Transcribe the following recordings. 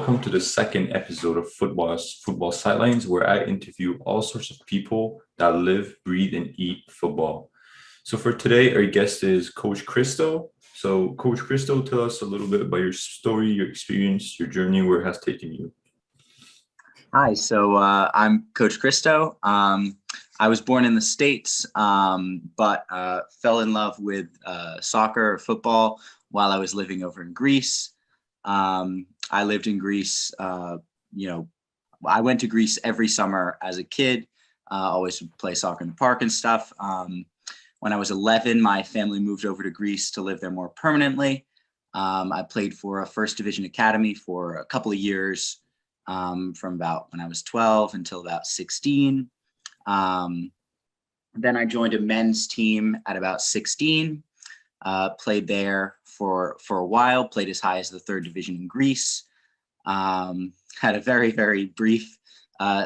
welcome to the second episode of Football Sidelines, where I interview all sorts of people that live, breathe, and eat football. So for today, our guest is Coach Christo. So Coach Christo, tell us a little bit about your story, your experience, your journey, where it has taken you. Hi, so I'm Coach Christo. I was born in the States, but fell in love with soccer, football, while I was living over in Greece. I lived in Greece, I went to Greece every summer as a kid, always would play soccer in the park and stuff. When I was 11, my family moved over to Greece to live there more permanently. I played for a first division academy for a couple of years. From about when I was 12 until about 16. Then I joined a men's team at about 16, played there for a while, played as high as the third division in Greece, had a very, very brief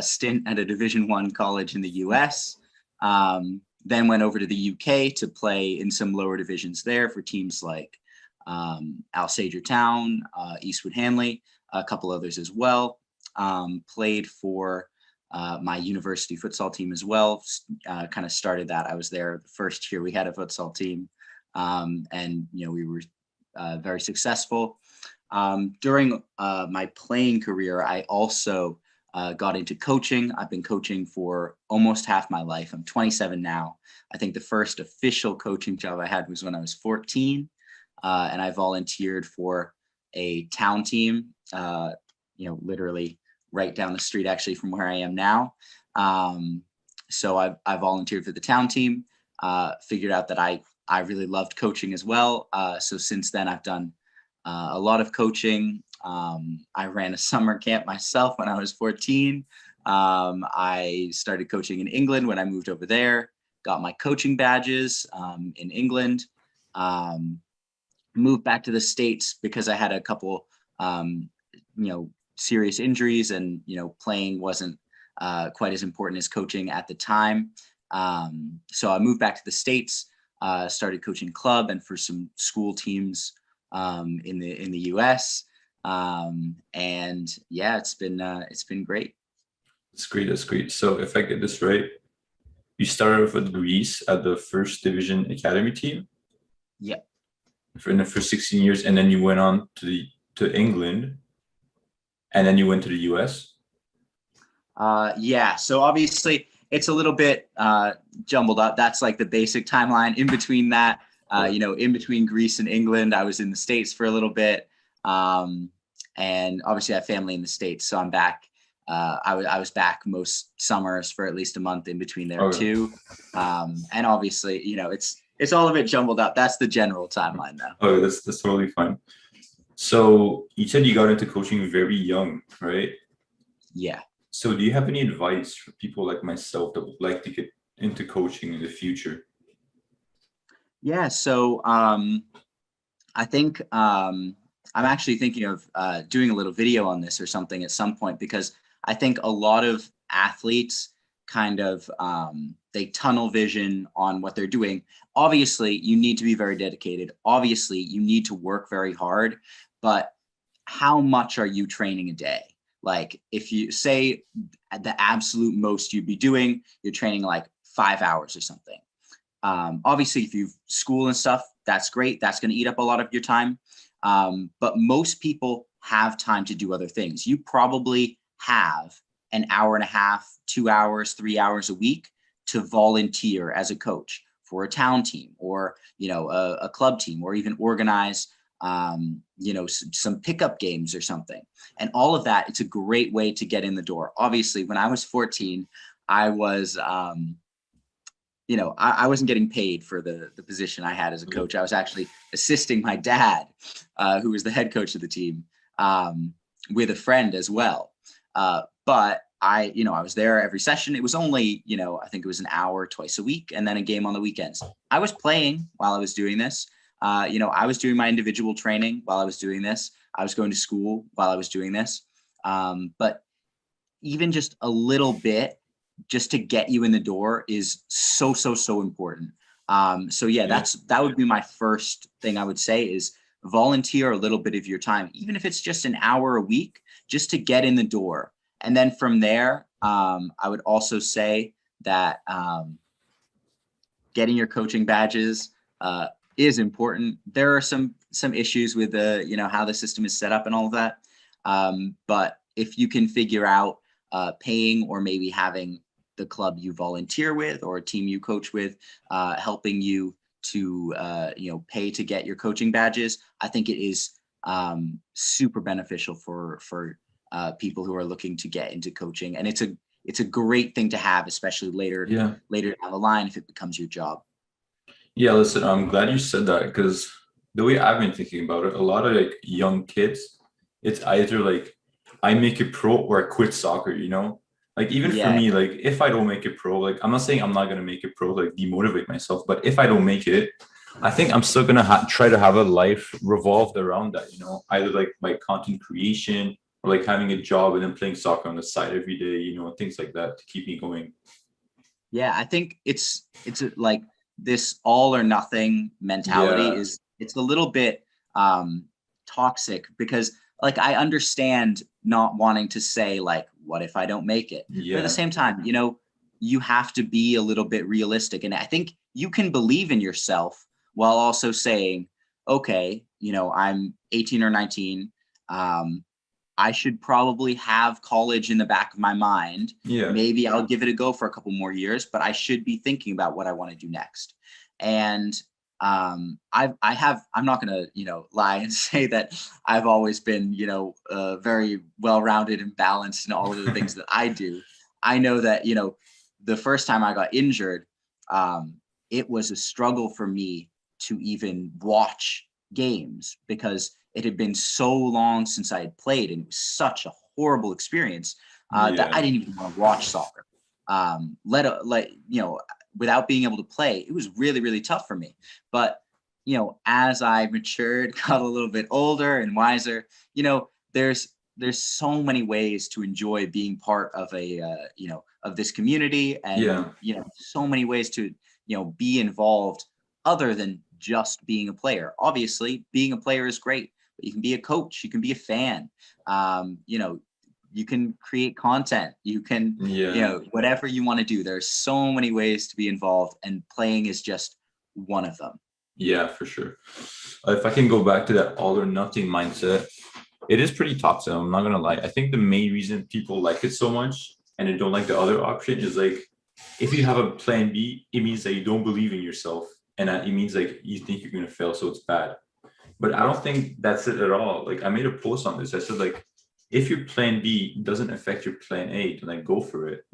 stint at a Division I college in the US, then went over to the UK to play in some lower divisions there for teams like Alsager Town, Eastwood Hanley, a couple others as well. Played for my university futsal team as well, kind of started that. I was there the first year we had a futsal team, and we were very successful. During my playing career, I also got into coaching. I've been coaching for almost half my life. I'm 27 now. I think the first official coaching job I had was when I was 14, and I volunteered for a town team, literally right down the street actually from where I am now. So I volunteered for the town team, figured out that I really loved coaching as well. So since then I've done a lot of coaching. I ran a summer camp myself when I was 14. I started coaching in England when I moved over there, got my coaching badges in England, moved back to the States because I had a couple, serious injuries, and playing wasn't quite as important as coaching at the time. So I moved back to the States, started coaching club and for some school teams in the US, and yeah, it's been great. That's great. So if I get this right, you started off with Greece at the first division academy team. Yeah. For 16 years, and then you went on to England. And then you went to the US? Yeah, so obviously it's a little bit jumbled up. That's like the basic timeline. In between that, in between Greece and England, I was in the States for a little bit. And obviously I have family in the States, so I'm back. I was back most summers for at least a month in between there too. And obviously, it's all a bit jumbled up. That's the general timeline though. Oh, that's totally fine. So you said you got into coaching very young, right? Yeah. So do you have any advice for people like myself that would like to get into coaching in the future? Yeah. So I think I'm actually thinking of doing a little video on this or something at some point, because I think a lot of athletes kind of they tunnel vision on what they're doing. Obviously, you need to be very dedicated. Obviously, you need to work very hard, but how much are you training a day? Like if you say at the absolute most you'd be doing, you're training like 5 hours or something. Obviously, if you've school and stuff, that's great. That's going to eat up a lot of your time. But most people have time to do other things. You probably have an hour and a half, 2 hours, 3 hours a week to volunteer as a coach for a town team or, a club team, or even organize, some pickup games or something. And all of that, it's a great way to get in the door. Obviously, when I was 14, I was, I wasn't getting paid for the position I had as a coach. I was actually assisting my dad, who was the head coach of the team, with a friend as well. But I was there every session. It was only, I think it was an hour twice a week, and then a game on the weekends. I was playing while I was doing this. I was doing my individual training while I was doing this. I was going to school while I was doing this. But even just a little bit, just to get you in the door is so important. So yeah, that would be my first thing I would say is volunteer a little bit of your time. Even if it's just an hour a week, just to get in the door. And then from there, I would also say that getting your coaching badges is important. There are some issues with how the system is set up and all of that. But if you can figure out paying, or maybe having the club you volunteer with or a team you coach with helping you to pay to get your coaching badges, I think it is super beneficial for people who are looking to get into coaching. And it's a great thing to have, especially later down the line if it becomes your job. Yeah, listen, I'm glad you said that, because the way I've been thinking about it, a lot of like young kids, it's either like I make it pro or I quit soccer, Like even for me, like if I don't make it pro, like I'm not saying I'm not gonna make it pro, like demotivate myself, but if I don't make it, I think I'm still gonna try to have a life revolved around that, either like my content creation or like having a job and then playing soccer on the side every day, things like that to keep me going. Yeah, I think it's like this all or nothing mentality it's a little bit toxic, because like I understand not wanting to say like, what if I don't make it? But at the same time, you have to be a little bit realistic. And I think you can believe in yourself while also saying, okay, I'm 18 or 19. I should probably have college in the back of my mind. Yeah. Maybe I'll give it a go for a couple more years, but I should be thinking about what I want to do next. And I'm not going to, lie and say that I've always been, very well-rounded and balanced in all of the things that I do. I know that, the first time I got injured, it was a struggle for me to even watch games, because it had been so long since I had played, and it was such a horrible experience that I didn't even want to watch soccer. Without being able to play, it was really, really tough for me. But, as I matured, got a little bit older and wiser, there's so many ways to enjoy being part of of this community, and, so many ways to, be involved other than just being a player. Obviously, being a player is great, but you can be a coach, you can be a fan, you can create content, you can, whatever you want to do. There's so many ways to be involved, and playing is just one of them. Yeah, for sure. If I can go back to that all or nothing mindset, it is pretty toxic. I'm not gonna lie. I think the main reason people like it so much and they don't like the other option is like, if you have a plan B, it means that you don't believe in yourself, and that it means like you think you're gonna fail, so it's bad. But I don't think that's it at all. Like I made a post on this. I said like, if your plan B doesn't affect your plan A, then like go for it,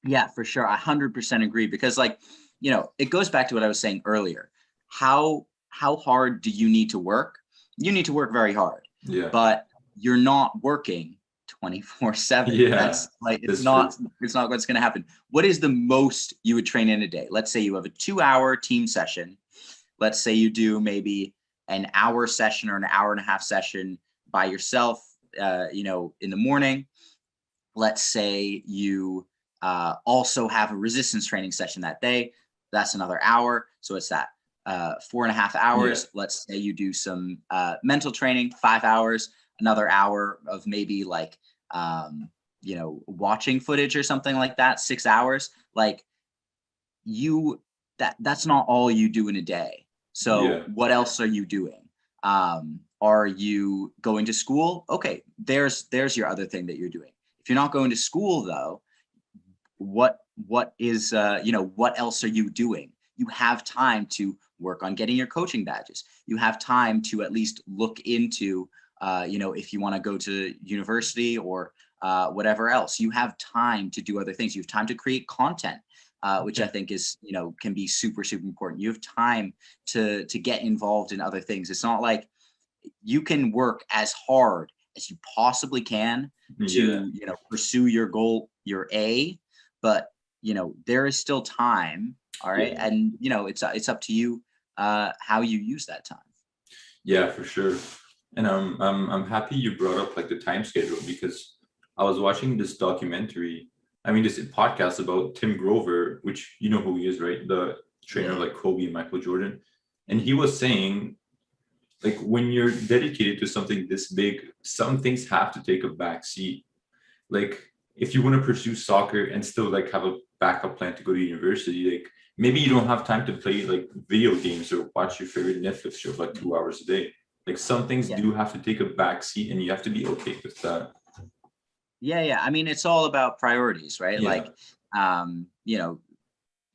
Yeah, for sure. I 100% agree, because like, it goes back to what I was saying earlier. How hard do you need to work? You need to work very hard. Yeah. But you're not working 24/7. Yeah. That's like, it's not what's going to happen. What is the most you would train in a day? Let's say you have a 2-hour team session. Let's say you do maybe an hour session or an hour and a half session by yourself, in the morning. Let's say you also have a resistance training session that day. That's another hour. So it's that 4.5 hours. Yeah. Let's say you do some mental training, 5 hours, another hour of maybe like, watching footage or something like that, 6 hours. Like that's not all you do in a day. So what else are you doing? Are you going to school? Okay, there's your other thing that you're doing. If you're not going to school though, what is what else are you doing? You have time to work on getting your coaching badges. You have time to at least look into if you want to go to university or whatever else. You have time to do other things. You have time to create content, which I think is, can be super, super important. You have time to get involved in other things. It's not like you can work as hard as you possibly can to, pursue your goal, your A, but, there is still time. All right. Yeah. And, it's up to you how you use that time. Yeah, for sure. And I'm happy you brought up like the time schedule, because I was watching this documentary, this podcast about Tim Grover, which you know who he is, right? The trainer like Kobe and Michael Jordan. And he was saying like when you're dedicated to something this big, some things have to take a back seat. Like if you want to pursue soccer and still like have a backup plan to go to university, like maybe you don't have time to play like video games or watch your favorite Netflix show for like 2 hours a day. Like some things Yeah. do have to take a back seat and you have to be okay with that. Yeah. I mean, it's all about priorities, right? Yeah. Like, you know,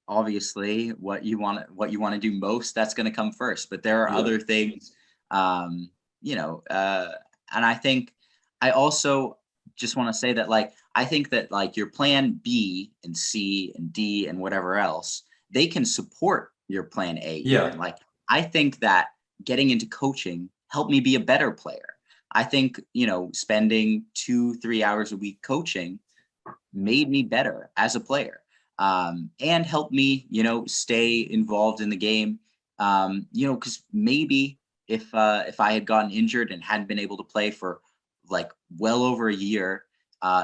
obviously what you want to do most, that's going to come first, but there are Yeah. other things, um, you know, and I think I also just want to say that, like, I think that like your plan B and C and D and whatever else, they can support your plan A even. Yeah. Like, I think that getting into coaching helped me be a better player. I think, you know, spending 2-3 hours a week coaching made me better as a player, and helped me, you know, stay involved in the game. You know, because maybe if I had gotten injured and hadn't been able to play for like well over a year,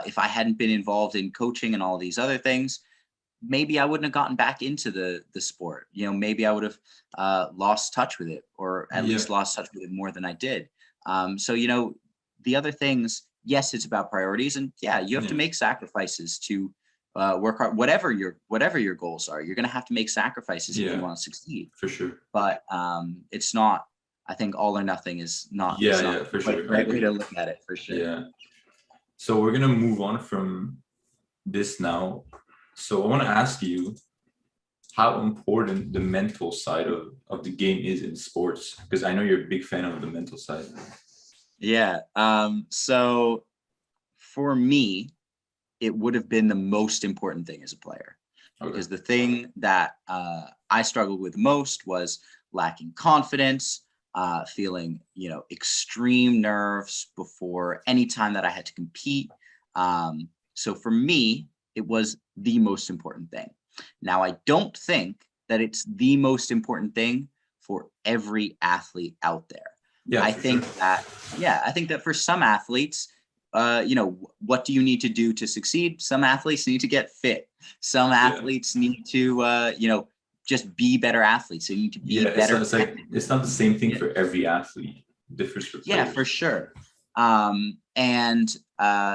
if I hadn't been involved in coaching and all these other things, maybe I wouldn't have gotten back into the sport. You know, maybe I would have lost touch with it, or at Yeah. least lost touch with it more than I did. So, you know, the other things, yes, it's about priorities, and yeah, you have to Yeah. make sacrifices to work hard. Whatever your goals are, you're going to have to make sacrifices if you Yeah. want to succeed. For sure. But it's not. I think all or nothing is Yeah. not Yeah. For quite sure. the I right way to agree. look at it, for sure. Yeah. So we're gonna move on from this now. So I want to ask you how important the mental side of the game is in sports, because I know you're a big fan of the mental side. Yeah. So for me, it would have been the most important thing as a player, Okay. because the thing that I struggled with most was lacking confidence, feeling, you know, extreme nerves before any time that I had to compete. So for me, it was the most important thing. Now, I don't think that it's the most important thing for every athlete out there. Yeah, I for sure. think that, yeah, I think that for some athletes, you know, what do you need to do to succeed? Some athletes need to get fit. Some Yeah. athletes need to, you know, just be better athletes. They need to be Yeah, better it's like technically. it's not the same thing Yeah, for every athlete. It differs for yeah, for players. sure. And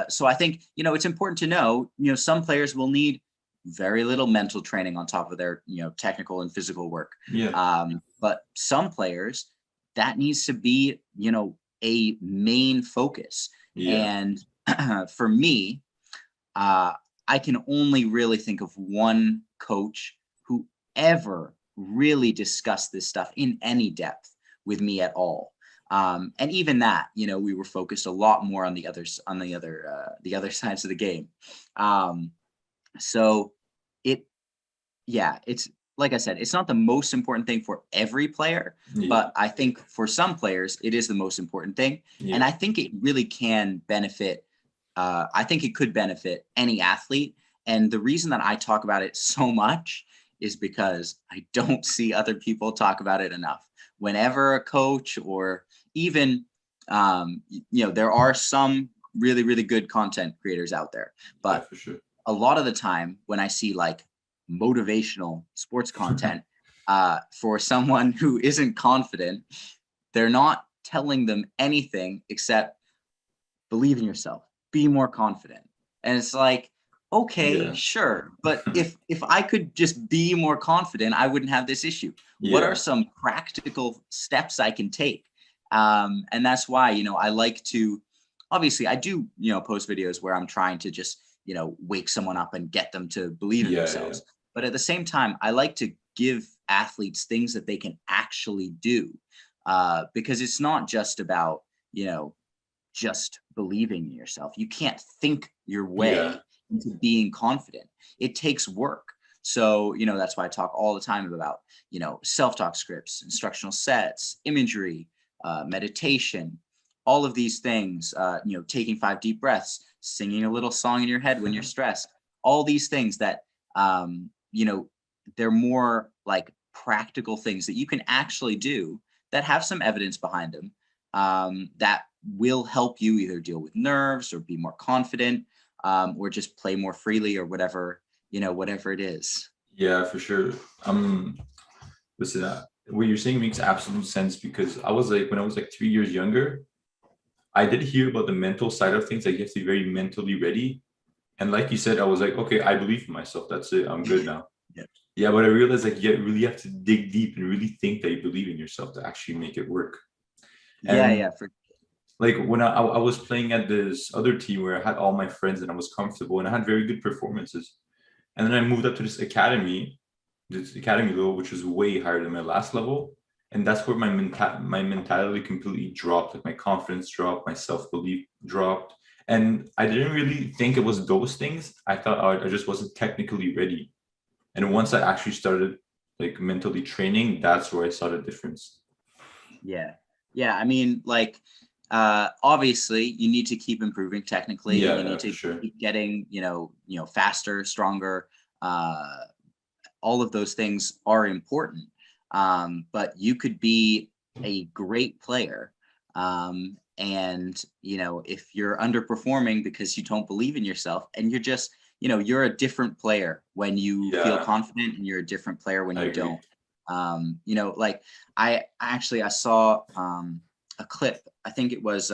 so I think, you know, it's important to know, you know, some players will need very little mental training on top of their, you know, technical and physical work. Yeah. But some players, that needs to be, you know, a main focus. Yeah. And for me, uh, I can only really think of one coach who ever really discussed this stuff in any depth with me at all. And even that, you know, we were focused a lot more on the other sides of the game. Um, so it, yeah, it's like I said, it's not the most important thing for every player, Yeah. but I think for some players, it is the most important thing. And Yeah. I think it really can benefit. I think it could benefit any athlete. And the reason that I talk about it so much is because I don't see other people talk about it enough. Whenever a coach, or even, you know, there are some really, really good content creators out there, Yeah, but for sure. a lot of the time when I see like motivational sports content, for someone who isn't confident, they're not telling them anything except believe in yourself, be more confident. And it's like, okay, Yeah. sure, but if I could just be more confident, I wouldn't have this issue. What are Yeah. some practical steps I can take? And that's why, you know, I like to, obviously I do, you know, post videos where I'm trying to just, you know, wake someone up and get them to believe in Yeah. Yeah. themselves. But at the same time, I like to give athletes things that they can actually do, because it's not just about, you know, just believing in yourself. You can't think your Yeah. way into being confident. It takes work. So, you know, that's why I talk all the time about, you know, self-talk scripts, instructional sets, imagery, meditation, all of these things, you know, taking 5 deep breaths, singing a little song in your head when you're stressed, all these things that, you know, they're more like practical things that you can actually do that have some evidence behind them, that will help you either deal with nerves or be more confident, or just play more freely, or whatever, you know, whatever it is. Yeah, for sure. Listen, what you're saying makes absolute sense because I was like, when I was like 3 years younger, I did hear about the mental side of things. Like you have to be very mentally ready. And like you said, I was like, okay, I believe in myself. That's it. I'm good now. Yeah. Yeah, but I realized like you really have to dig deep and really think that you believe in yourself to actually make it work. Yeah, And yeah, for like when I was playing at this other team where I had all my friends and I was comfortable and I had very good performances. And then I moved up to this academy level, which was way higher than my last level. And that's where my mentality completely dropped. Like my confidence dropped, my self-belief dropped. And I didn't really think it was those things. I thought I just wasn't technically ready. And once I actually started like mentally training, that's where I saw the difference. yeah. Yeah, I mean, like, obviously you need to keep improving technically. Yeah, You yeah, need for to sure. keep getting, faster, stronger. All of those things are important. But you could be a great player. And, if you're underperforming because you don't believe in yourself and you're just, you're a different player when you feel Yeah, confident and you're a different player when I you agree. don't. Like I saw a clip, I think it was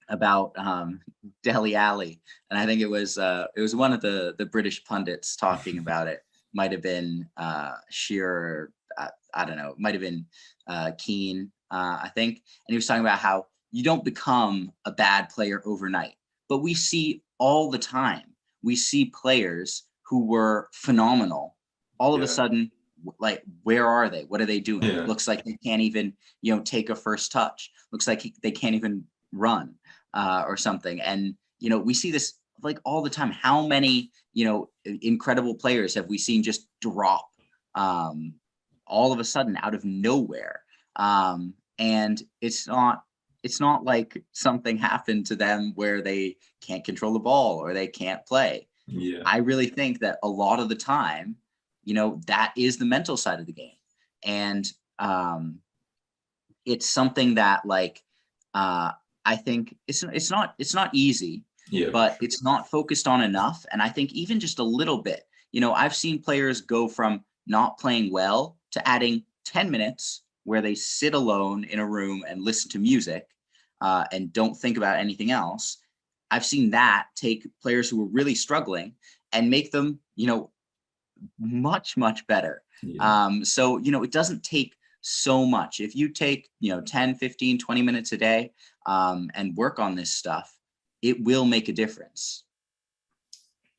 about Deli Alley, and I think it was one of the British pundits talking about it. Might have been Shearer, I don't know. It might have been Keane, I think, and he was talking about how you don't become a bad player overnight, but we see all the time. We see players who were phenomenal. All of a Yeah, sudden, like where are they? What are they doing? yeah, Looks like they can't even take a first touch. Looks like they can't even run or something. And we see this like all the time. How many incredible players have we seen just drop um, all of a sudden out of nowhere? And it's not like something happened to them where they can't control the ball or they can't play. yeah, I really think that a lot of the time, that is the mental side of the game. And um, it's something that like uh, I think it's not easy, yeah, for but sure. it's not focused on enough. And I think even just a little bit, I've seen players go from not playing well to adding 10 minutes where they sit alone in a room and listen to music and don't think about anything else. I've seen that take players who were really struggling and make them, much, much better. Yeah, So, it doesn't take so much. If you take, 10, 15, 20 minutes a day and work on this stuff, it will make a difference.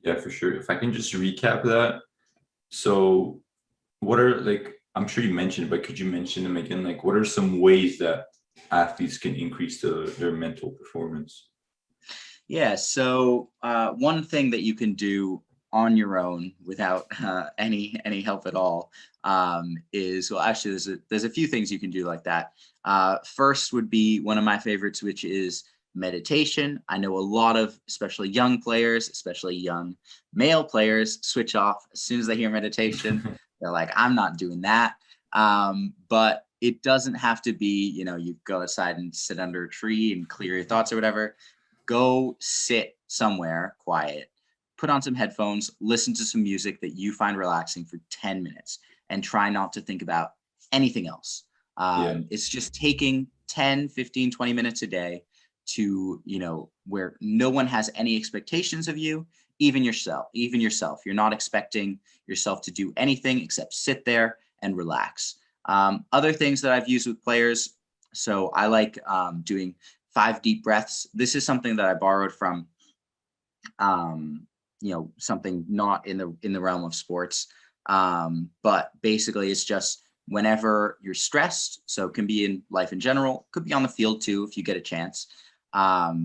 yeah, for sure. If I can just recap that. So what are like, I'm sure you mentioned, but could you mention them again? Like, what are some ways that athletes can increase their mental performance? Yeah. So one thing that you can do on your own without any help at all is, well, actually, there's a few things you can do like that. First would be one of my favorites, which is meditation. I know a lot of, especially young players, especially young male players, switch off as soon as they hear meditation. They're like, I'm not doing that. But it doesn't have to be, you go outside and sit under a tree and clear your thoughts or whatever. Go sit somewhere quiet, put on some headphones, listen to some music that you find relaxing for 10 minutes, and try not to think about anything else. Yeah, It's just taking 10, 15, 20 minutes a day to, where no one has any expectations of you, even yourself. You're not expecting yourself to do anything except sit there and relax. Other things that I've used with players. So I like doing 5 deep breaths. This is something that I borrowed from, something not in the realm of sports. But basically, it's just whenever you're stressed. So it can be in life in general, could be on the field too if you get a chance.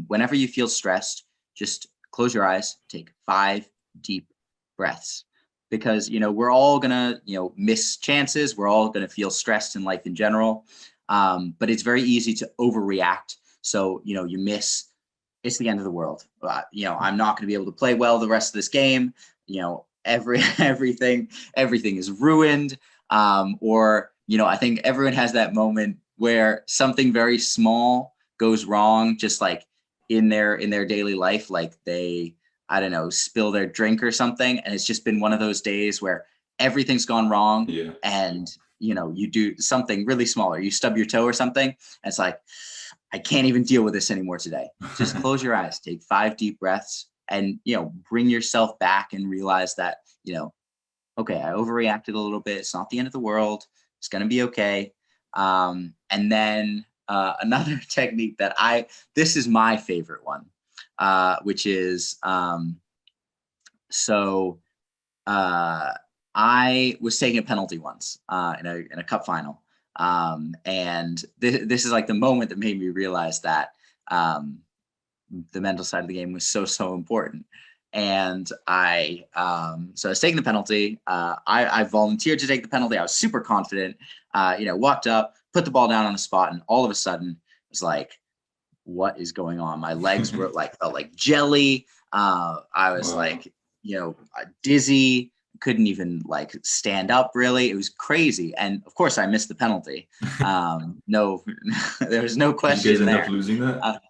Whenever you feel stressed, just close your eyes, take 5 deep breaths. Because we're all gonna miss chances. We're all gonna feel stressed in life in general. But it's very easy to overreact, so, you miss, it's the end of the world. I'm not going to be able to play well the rest of this game. Everything is ruined. Or, I think everyone has that moment where something very small goes wrong, just like in their daily life, like they, I don't know, spill their drink or something. And it's just been one of those days where everything's gone wrong. yeah, And you do something really small, or you stub your toe or something. And it's like, I can't even deal with this anymore today. Just close your eyes, take 5 deep breaths, and, bring yourself back and realize that, okay, I overreacted a little bit. It's not the end of the world. It's going to be okay. And then another technique that this is my favorite one, which is, I was taking a penalty once in a cup final. And this is like the moment that made me realize that the mental side of the game was so important. And so I was taking the penalty. I volunteered to take the penalty. I was super confident, walked up, put the ball down on the spot, and all of a sudden it was like, what is going on? My legs were felt like jelly. I was dizzy, couldn't even stand up really. It was crazy. And of course I missed the penalty. No, there was no question. You guys end there. up losing that?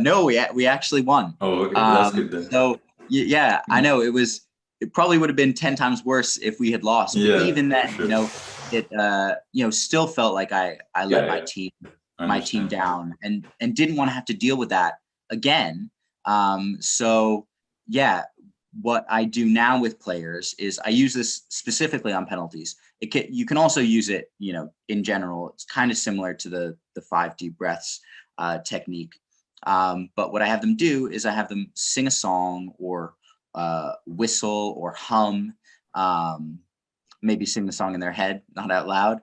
No, we actually won. Oh, okay. That's good then. So yeah, I know it probably would have been 10 times worse if we had lost. But even then, sure. It still felt like I let my team down and didn't want to have to deal with that again. So yeah, what I do now with players is I use this specifically on penalties. You can also use it, in general. It's kind of similar to the 5 deep breaths technique. But what I have them do is I have them sing a song or whistle or hum, maybe sing the song in their head, not out loud,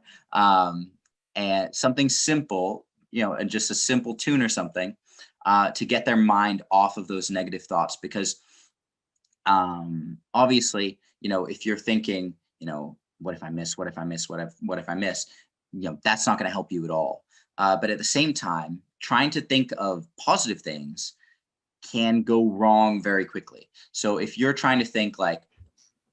and something simple, and just a simple tune or something to get their mind off of those negative thoughts. Because obviously, if you're thinking, what if I miss, what if I miss, what if I miss, that's not going to help you at all. But at the same time, trying to think of positive things can go wrong very quickly. So if you're trying to think like,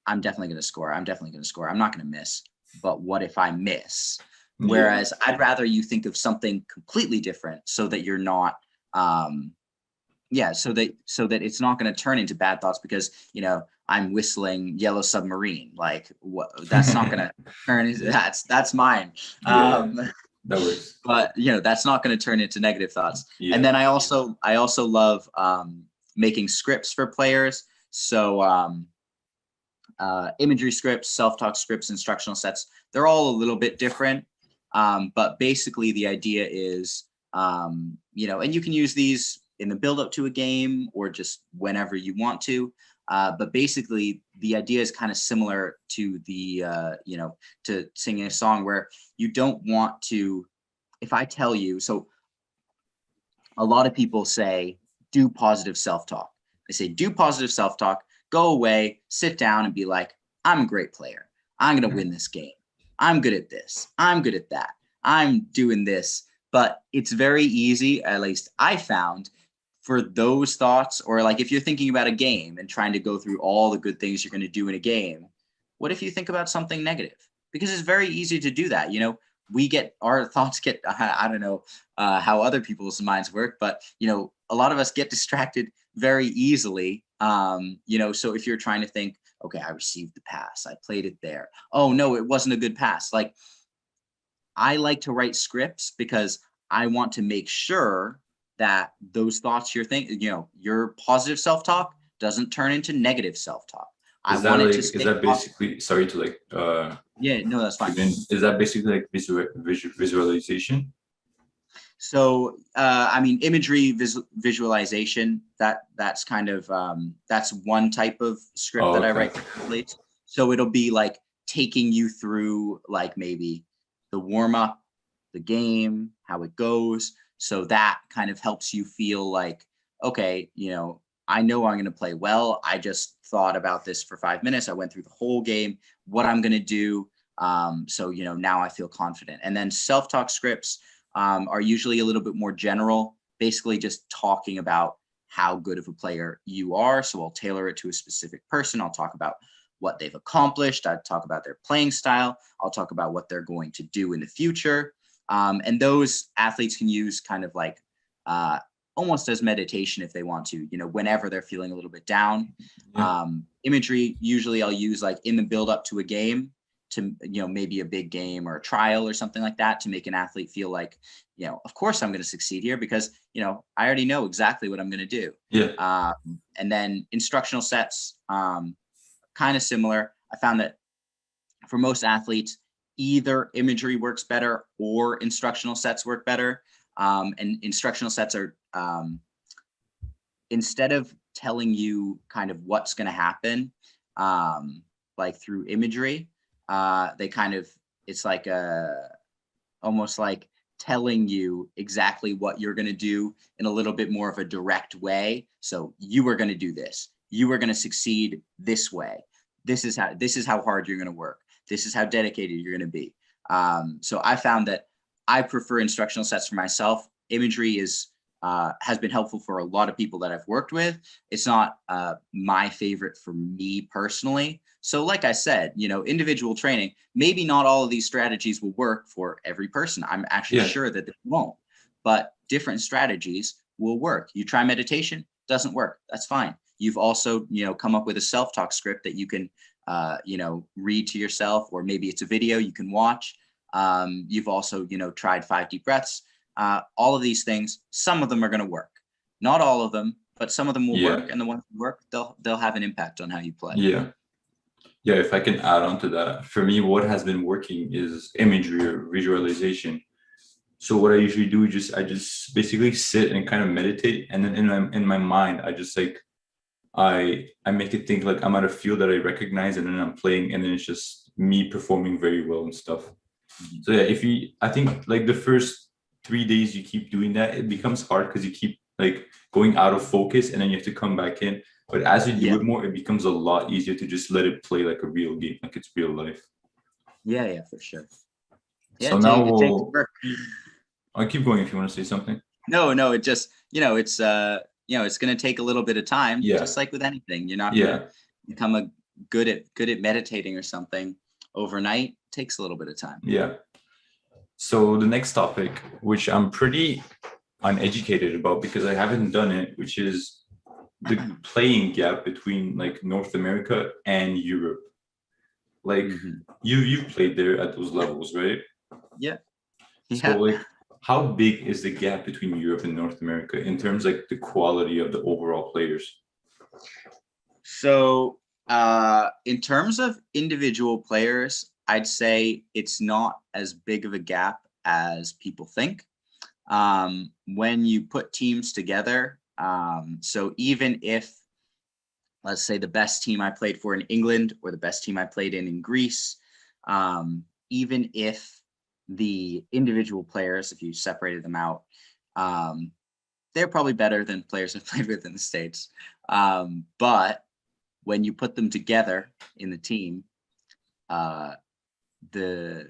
I'm definitely going to score, I'm not going to miss, but what if I miss? Yeah. Whereas I'd rather you think of something completely different so that you're not, so that it's not going to turn into bad thoughts because, I'm whistling Yellow Submarine. That's not going to turn into, that's mine. That works. But that's not going to turn into negative thoughts. Yeah. And then I also love making scripts for players. So imagery scripts, self-talk scripts, instructional sets, they're all a little bit different. But basically the idea is, and you can use these in the build up to a game or just whenever you want to. But basically the idea is kind of similar to the, to singing a song where you don't want to, if I tell you, so a lot of people say, do positive self-talk. They say, do positive self-talk, go away, sit down and be like, I'm a great player. I'm going to win this game. I'm good at this. I'm good at that. I'm doing this. But it's very easy, at least I found, for those thoughts, or if you're thinking about a game and trying to go through all the good things you're going to do in a game, what if you think about something negative? Because it's very easy to do that. Our thoughts get, I don't know how other people's minds work, but, a lot of us get distracted very easily. So if you're trying to think, okay, I received the pass, I played it there. Oh no, it wasn't a good pass. I like to write scripts because I want to make sure that those thoughts you're thinking, your positive self-talk doesn't turn into negative self-talk. Is that basically, sorry to yeah, no, that's fine. Is that basically visualization? So, imagery visualization, that's kind of, that's one type of script that I write for athletes. So it'll be taking you through maybe the warm up, the game, how it goes. So that kind of helps you feel okay, I know I'm going to play well. I just thought about this for 5 minutes. I went through the whole game, what I'm going to do. So, now I feel confident. And then self-talk scripts are usually a little bit more general, basically just talking about how good of a player you are. So I'll tailor it to a specific person. I'll talk about what they've accomplished. I'll talk about their playing style. I'll talk about what they're going to do in the future. And those athletes can use kind of almost as meditation if they want to, whenever they're feeling a little bit down. Yeah. Imagery, usually I'll use in the build up to a game to, maybe a big game or a trial or something like that, to make an athlete feel like, of course I'm going to succeed here because, I already know exactly what I'm going to do. Yeah. And then instructional sets, kind of similar. I found that for most athletes, either imagery works better or instructional sets work better. And instructional sets are, instead of telling you kind of what's going to happen, like through imagery, they kind of, it's like almost like telling you exactly what you're going to do in a little bit more of a direct way. So you are going to do this. You are going to succeed this way. This is how hard you're going to work. This is how dedicated you're going to be. So I found that I prefer instructional sets for myself. Imagery has been helpful for a lot of people that I've worked with. It's not my favorite for me personally. So like I said, individual training, maybe not all of these strategies will work for every person. I'm actually sure that they won't, but different strategies will work. You try meditation, doesn't work. That's fine. You've also, come up with a self-talk script that you can, read to yourself, or maybe it's a video you can watch. You've also, tried 5 deep breaths. All of these things, some of them are going to work. Not all of them, but some of them will work. And the ones that work, they'll have an impact on how you play. Yeah. Yeah, if I can add on to that, for me, what has been working is imagery or visualization. So what I usually do is I just basically sit and kind of meditate, and then in my mind, I just like I make it think like I'm at a field that I recognize, and then I'm playing, and then it's just me performing very well and stuff. So yeah, I think like the first 3 days you keep doing that, it becomes hard because you keep like going out of focus, and then you have to come back in. But as you do it more, it becomes a lot easier to just let it play like a real game, like it's real life. Yeah, for sure. Yeah, so now I'll keep going if you want to say something. No, it just, it's it's going to take a little bit of time, just like with anything. You're not going to become good at meditating or something overnight. It takes a little bit of time. Yeah. So the next topic, which I'm pretty uneducated about because I haven't done it, which is the playing gap between like North America and Europe. Like you've played there at those levels, right? Yeah. So like how big is the gap between Europe and North America in terms like the quality of the overall players? So in terms of individual players, I'd say it's not as big of a gap as people think. When you put teams together, so even if, let's say, the best team I played for in England or the best team I played in Greece, even if the individual players, if you separated them out, they're probably better than players I've played with in the States. But when you put them together in the team, the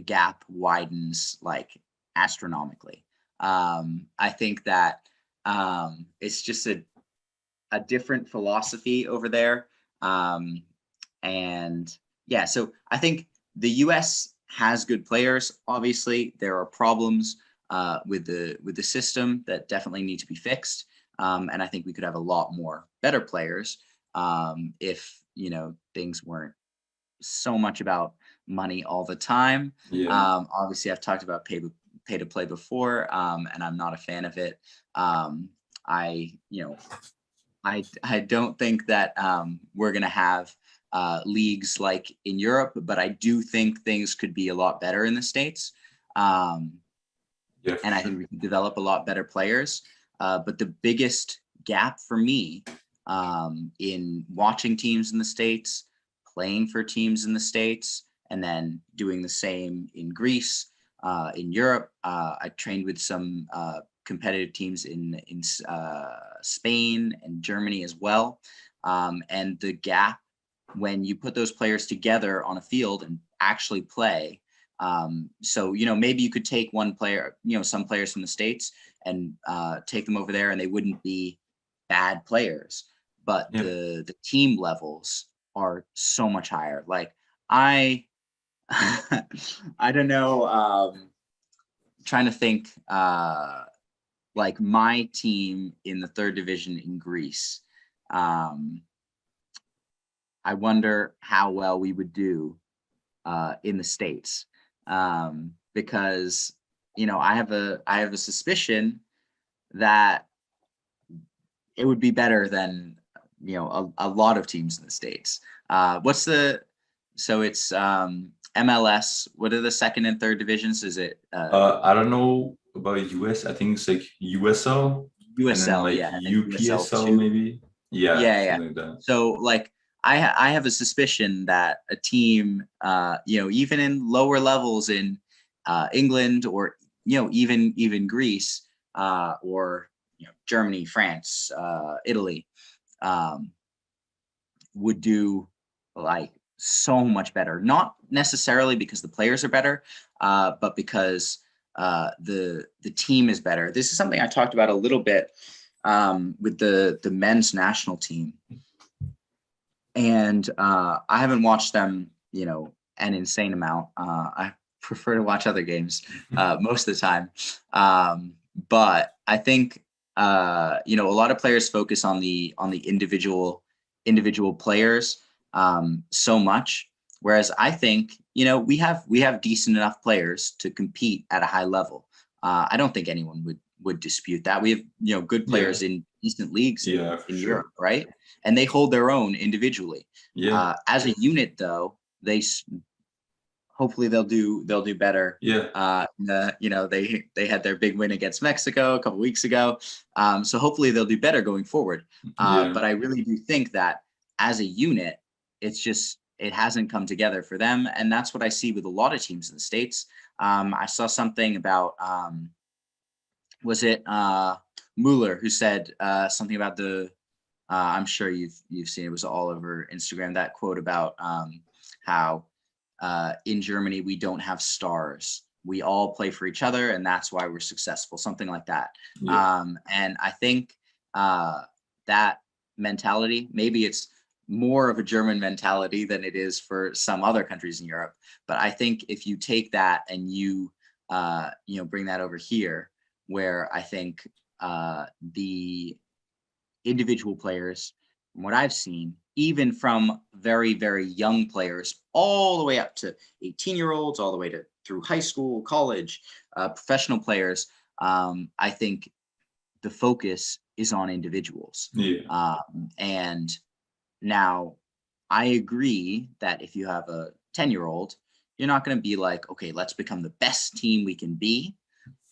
gap widens like astronomically. I think that it's just a different philosophy over there. And yeah, so I think the US has good players. Obviously, there are problems with the system that definitely need to be fixed. And I think we could have a lot more better players if things weren't so much about money all the time. Obviously, I've talked about pay to play before, and I'm not a fan of it. I don't think that we're going to have leagues like in Europe, but I do think things could be a lot better in the States. And I think we can develop a lot better players. But the biggest gap for me in watching teams in the States, playing for teams in the States, and then doing the same in Greece, in Europe. I trained with some competitive teams in Spain and Germany as well. And the gap when you put those players together on a field and actually play. So, maybe you could take one player, some players from the States and take them over there and they wouldn't be bad players, but the team levels are so much higher. Like I don't know, trying to think, like my team in the 3rd division in Greece. I wonder how well we would do in the States, because I have a suspicion that it would be better than a lot of teams in the States. So it's MLS. What are the second and third divisions? Is it I don't know about US. I think it's like USL and then USL? like Yeah, and then USL UPSL two. maybe. Yeah, Yeah, yeah. something like that. So like I have a suspicion that a team, even in lower levels in England, or even Greece, or Germany, France, Italy, um, would do like so much better. Not necessarily because the players are better, but because the team is better. This is something I talked about a little bit with the men's national team, and I haven't watched them, an insane amount. I prefer to watch other games most of the time, but I think a lot of players focus on the individual players so much, whereas I think we have decent enough players to compete at a high level. I don't think anyone would dispute that. We have good Yeah, players in decent leagues yeah, in for in sure. Europe, right? And they hold their own individually. Yeah, As a unit, though, hopefully they'll do better. yeah, They had their big win against Mexico a couple weeks ago, so hopefully they'll do better going forward. yeah, But I really do think that as a unit, it hasn't come together for them, and that's what I see with a lot of teams in the States. I saw something about was it Mueller who said something about the I'm sure you've seen it, was all over Instagram, that quote about how in Germany we don't have stars. We all play for each other, and that's why we're successful. Something like that. yeah, And I think that mentality, maybe it's more of a German mentality than it is for some other countries in Europe. But I think if you take that and bring that over here, where I think the individual players, from what I've seen, even from very, very young players, all the way up to 18-year-olds, all the way to through high school, college, professional players. I think the focus is on individuals. yeah, And now I agree that if you have a 10-year-old, you're not going to be like, okay, let's become the best team we can be.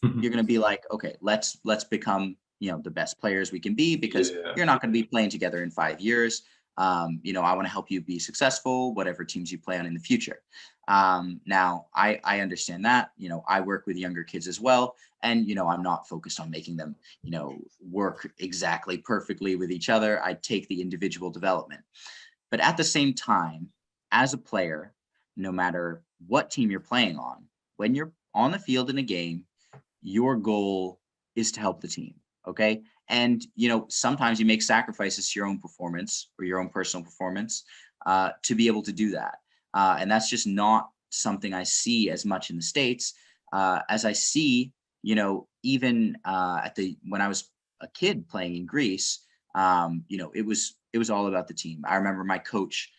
You're going to be like, okay, let's become the best players we can be, because yeah, you're not going to be playing together in 5 years. I want to help you be successful, whatever teams you play on in the future. Now I understand that. I work with younger kids as well, and I'm not focused on making them work exactly perfectly with each other. I take the individual development, but at the same time, as a player, no matter what team you're playing on, when you're on the field in a game, your goal is to help the team. Okay. And, sometimes you make sacrifices to your own performance or your own personal performance to be able to do that. And that's just not something I see as much in the States as I see, even when I was a kid playing in Greece, it was all about the team. I remember my coach,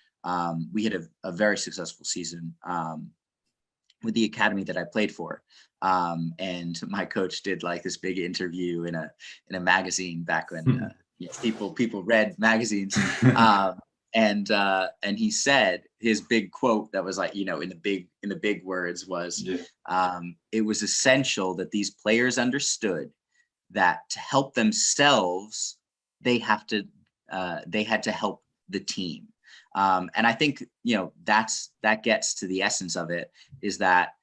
we had a very successful season with the academy that I played for. And my coach did like this big interview in a magazine back when people read magazines. And he said his big quote that was like, in the big words was, yeah, it was essential that these players understood that to help themselves, they had to help the team. And I think that gets to the essence of it, is that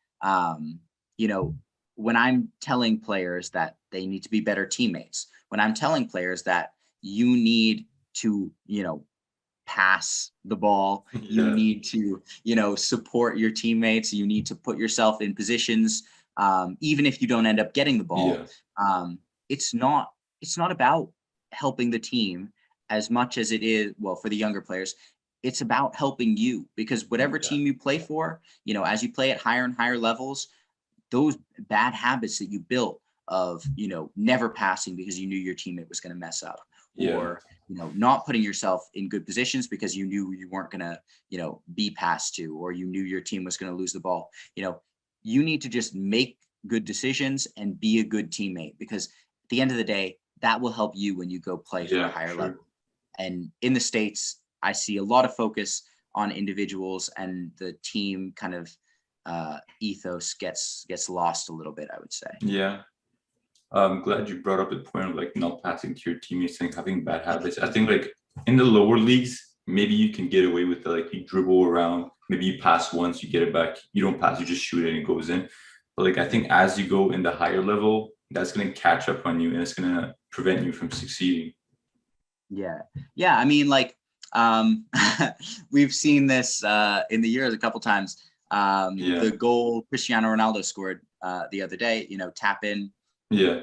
when I'm telling players that they need to be better teammates, when I'm telling players that you need to pass the ball, you yeah, need to support your teammates, you need to put yourself in positions, even if you don't end up getting the ball. yeah, It's not about helping the team as much as it is, well, for the younger players, it's about helping you, because whatever yeah, team you play for, as you play at higher and higher levels, those bad habits that you built of never passing because you knew your teammate was going to mess up, yeah, or not putting yourself in good positions because you knew you weren't going to, be passed to, or you knew your team was going to lose the ball. You need to just make good decisions and be a good teammate, because at the end of the day, that will help you when you go play for a higher level. And in the States, I see a lot of focus on individuals, and the team kind of ethos gets lost a little bit, I would say. Yeah. I'm glad you brought up the point of like not passing to your teammates and having bad habits. I think like in the lower leagues, maybe you can get away with it. Like you dribble around, maybe you pass once, you get it back. You don't pass, you just shoot it and it goes in. But like I think as you go in the higher level, that's going to catch up on you and it's going to prevent you from succeeding. Yeah. I mean, like we've seen this in the years a couple times. The goal Cristiano Ronaldo scored the other day, tap in. Yeah.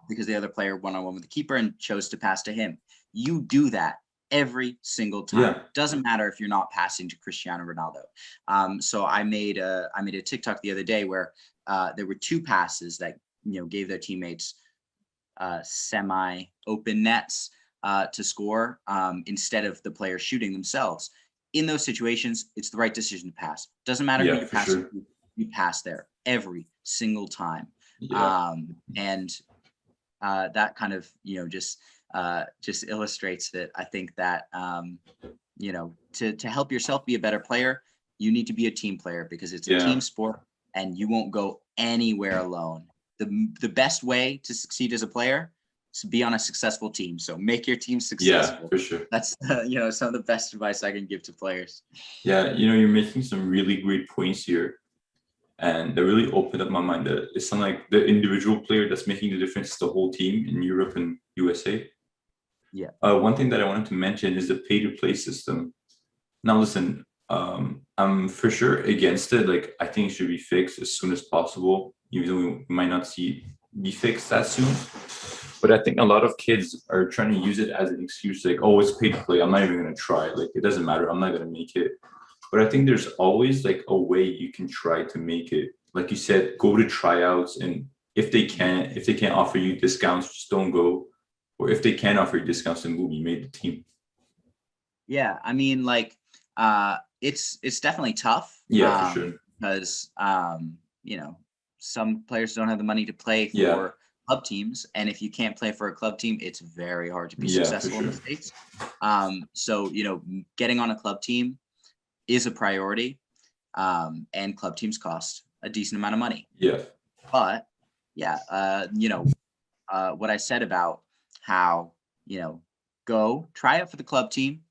Because the other player one-on-one with the keeper and chose to pass to him. You do that every single time. Yeah. Doesn't matter if you're not passing to Cristiano Ronaldo. So I made a TikTok the other day where there were two passes that gave their teammates semi-open nets to score instead of the player shooting themselves. In those situations, it's the right decision to pass. Doesn't matter who you're passing to, you pass there every single time. Yeah. And that kind of just illustrates that. I think that to help yourself be a better player, you need to be a team player, because it's a team sport and you won't go anywhere alone. The best way to succeed as a player is to be on a successful team. So make your team successful. Yeah, for sure. That's some of the best advice I can give to players. Yeah, you're making some really great points here. And that really opened up my mind that it's not like the individual player that's making the difference, it's the whole team in Europe and USA. Yeah. One thing that I wanted to mention is the pay-to-play system. Now, listen, I'm for sure against it. Like, I think it should be fixed as soon as possible, even though we might not see it be fixed that soon. But I think a lot of kids are trying to use it as an excuse, like, oh, it's pay-to-play. I'm not even going to try. Like, it doesn't matter. I'm not going to make it. But I think there's always like a way you can try to make it. Like you said, go to tryouts, and if they can't offer you discounts, just don't go. Or if they can offer you discounts, then boom, you made the team. Yeah, I mean, like it's definitely tough. Yeah, for sure. Because some players don't have the money to play for club teams, and if you can't play for a club team, it's very hard to be successful in the States. So getting on a club team is a priority, and club teams cost a decent amount of money. Yeah. But what I said about how, go try it for the club team,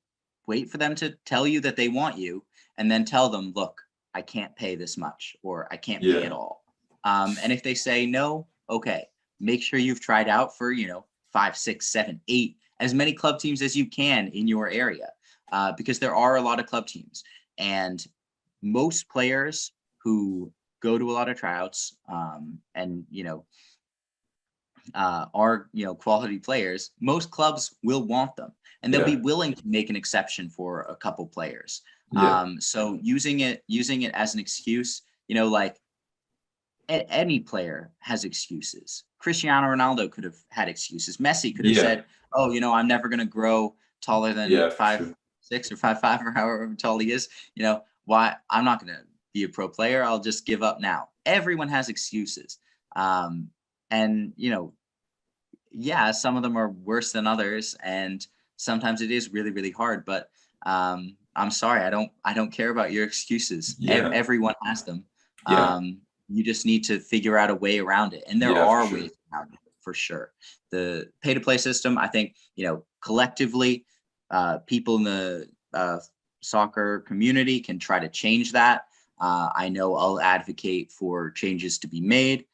wait for them to tell you that they want you, and then tell them, look, I can't pay this much, or I can't pay at all. And if they say no, okay, make sure you've tried out for, 5, 6, 7, 8, as many club teams as you can in your area, because there are a lot of club teams. And most players who go to a lot of tryouts and are quality players, most clubs will want them, and they'll be willing to make an exception for a couple players. So using it as an excuse, like any player has excuses. Cristiano Ronaldo could have had excuses. Messi could have said, oh, I'm never going to grow taller than 5'6" or 5'5" or however tall he is. Why? I'm not going to be a pro player. I'll just give up now. Everyone has excuses. And, some of them are worse than others. And sometimes it is really, really hard. But I'm sorry. I don't care about your excuses. Everyone has them. You just need to figure out a way around it. And there are ways around it, for sure. The pay-to-play system, I think, collectively, people in the soccer community can try to change that. I know I'll advocate for changes to be made,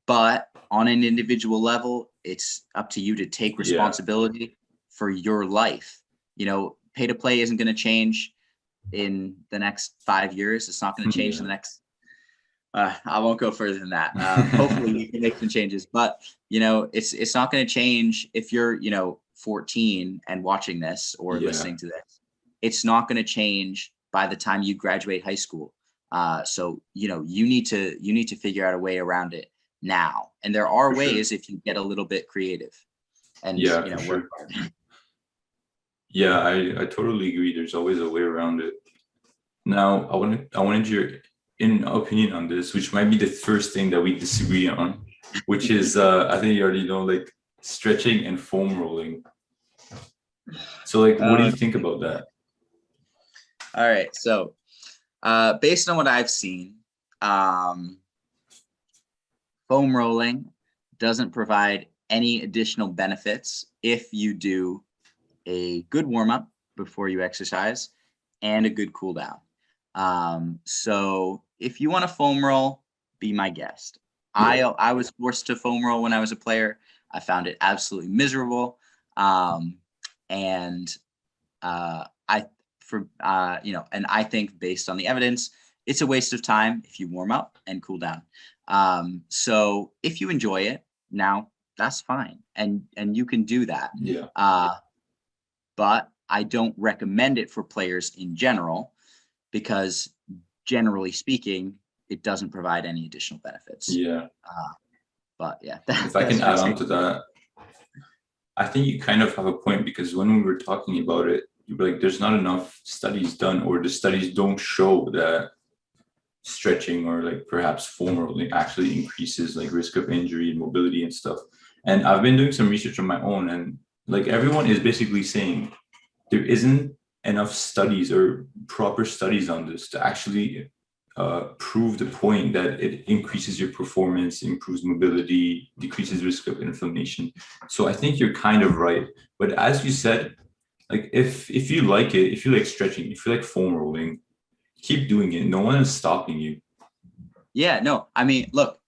but on an individual level, it's up to you to take responsibility for your life. Pay to play isn't going to change in the next 5 years. It's not going to change in the next, I won't go further than that. Hopefully we can make some changes, but it's not going to change if you're, 14 and watching this or listening to this. It's not going to change by the time you graduate high school. So, you need to figure out a way around it now. And there are ways if you get a little bit creative and, work hard. Yeah, I totally agree. There's always a way around it. Now, I wanted your in opinion on this, which might be the first thing that we disagree on, which is I think you already know, like stretching and foam rolling. So like, what do you Uh, think about that? all right. So, based on what I've seen, um, foam rolling doesn't provide any additional benefits if you do a good warm up before you exercise and a good cool down. So if you want to foam roll, be my guest. Yeah, I was forced to foam roll when I was a player. I found it absolutely miserable. Um, and I for and I think based on the evidence, it's a waste of time if you warm up and cool down. So if you enjoy it, now that's fine, and you can do that. yeah, Uh, but I don't recommend it for players in general because, generally speaking, it doesn't provide any additional benefits. yeah. But yeah, If I can that's my add on take. to that, I think you kind of have a point because when we were talking about it, you were like, there's not enough studies done, or the studies don't show that stretching or like perhaps foam rolling actually increases like risk of injury and mobility and stuff. And I've been doing some research on my own, and like everyone is basically saying there isn't enough studies or proper studies on this to actually prove the point that it increases your performance, improves mobility, decreases risk of inflammation. So I think you're kind of right. But as you said, like if you like it, if you like stretching, if you like foam rolling, keep doing it. No one is stopping you. Yeah, no, I mean, look,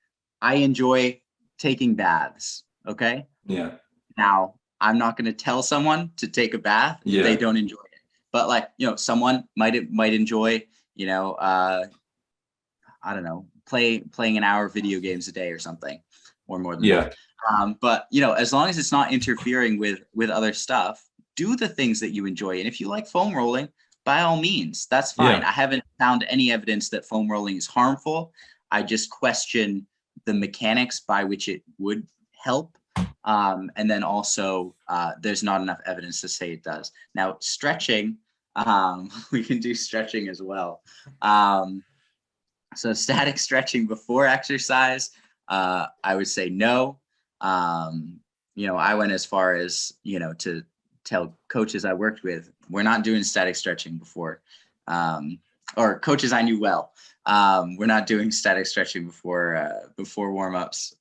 I enjoy taking baths. Okay. Yeah. Now, I'm not going to tell someone to take a bath if they Yeah. don't enjoy it. But like, someone might enjoy, you know, I don't know, playing an hour of video games a day or something, or more than Yeah. that. But as long as it's not interfering with other stuff, do the things that you enjoy. And if you like foam rolling, by all means, that's fine. Yeah. I haven't found any evidence that foam rolling is harmful. I just question the mechanics by which it would help. And then also, there's not enough evidence to say it does. Now, stretching, we can do stretching as well. So static stretching before exercise, I would say no. I went as far as, to tell coaches I worked with, we're not doing static stretching before, or coaches I knew well. We're not doing static stretching before warm-ups,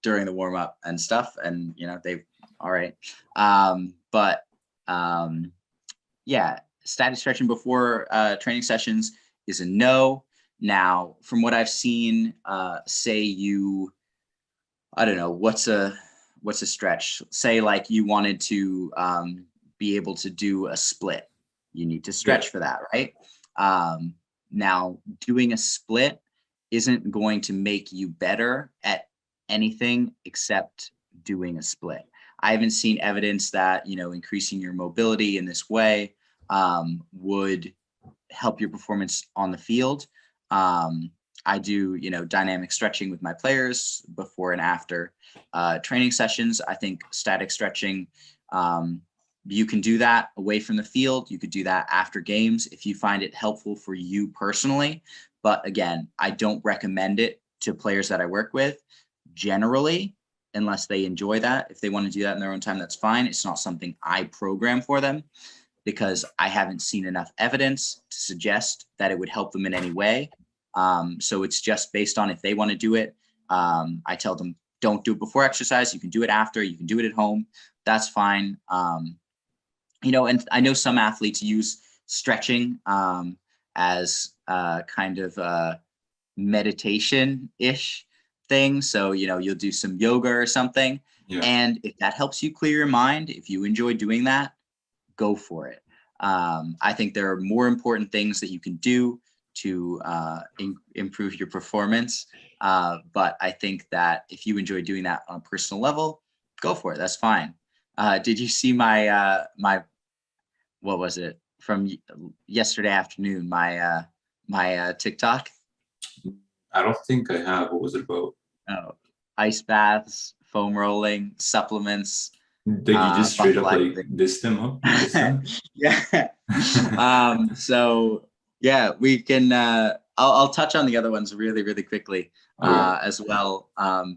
during the warm-up and stuff. And, all right. But yeah, static stretching before training sessions is a no. Now, from what I've seen, I don't know, what's a stretch? Say like you wanted to be able to do a split. You need to Yeah. stretch for that, right? Now, doing a split isn't going to make you better at anything except doing a split. I haven't seen evidence that, increasing your mobility in this way would help your performance on the field. I do, dynamic stretching with my players before and after training sessions. I think static stretching, you can do that away from the field. You could do that after games if you find it helpful for you personally. But again, I don't recommend it to players that I work with generally, unless they enjoy that. If they want to do that in their own time, that's fine. It's not something I program for them because I haven't seen enough evidence to suggest that it would help them in any way. So it's just based on if they want to do it. I tell them, don't do it before exercise. You can do it after. You can do it at home. That's fine. And I know some athletes use stretching as kind of a meditation-ish thing. So, you'll do some yoga or something. Yeah. And if that helps you clear your mind, if you enjoy doing that, go for it. I think there are more important things that you can do to improve your performance. But I think that if you enjoy doing that on a personal level, go for it. That's fine. Did you see my what was it from yesterday afternoon? My TikTok. I don't think I have. What was it about? Oh, ice baths, foam rolling, supplements. Like you just straight muscle up like activation. diss them, huh? Diss them? Yeah. So yeah, we can. I'll touch on the other ones really, really quickly Okay. as well,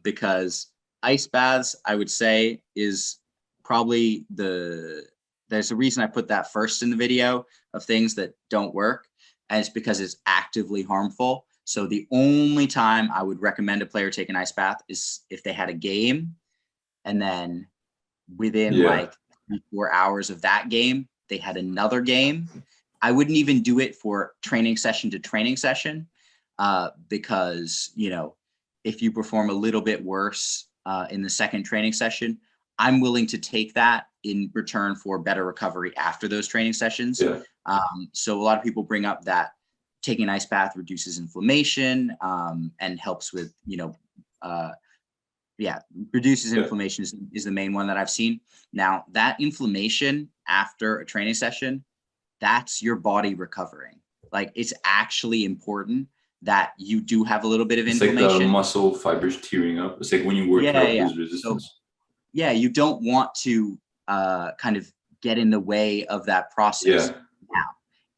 because ice baths, I would say, is probably there's a reason I put that first in the video of things that don't work, and it's because it's actively harmful. So the only time I would recommend a player take an ice bath is if they had a game, and then within Yeah. like 3 4 hours of that game, they had another game. I wouldn't even do it for training session to training session, because if you perform a little bit worse in the second training session, I'm willing to take that in return for better recovery after those training sessions. Yeah. So a lot of people bring up that taking an ice bath reduces inflammation, and helps with uh, yeah, reduces Yeah. inflammation is the main one that I've seen. Now, that inflammation after a training session, that's your body recovering. Like, it's actually important that you do have a little bit of It's like the inflammation. muscle fibers tearing up. It's like when you work Yeah, out, yeah. lose So resistance. yeah, you don't want to kind of get in the way of that process. Yeah. Now,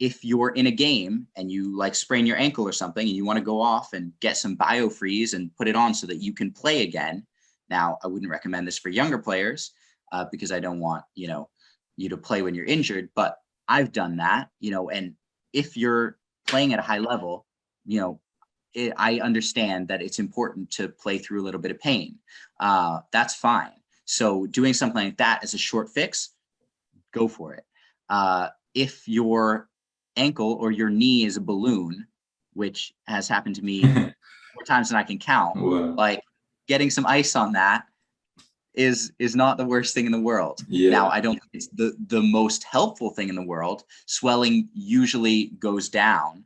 if you're in a game and you like sprain your ankle or something and you want to go off and get some biofreeze and put it on so that you can play again. Now, I wouldn't recommend this for younger players, because I don't want, you to play when you're injured, but I've done that, and if you're playing at a high level, you know, I understand that it's important to play through a little bit of pain. That's fine. So doing something like that as a short fix, go for it. If your ankle or your knee is a balloon, which has happened to me more times than I can count, Wow. like getting some ice on that is not the worst thing in the world. Now, Yeah. I don't think it's the most helpful thing in the world. Swelling usually goes down,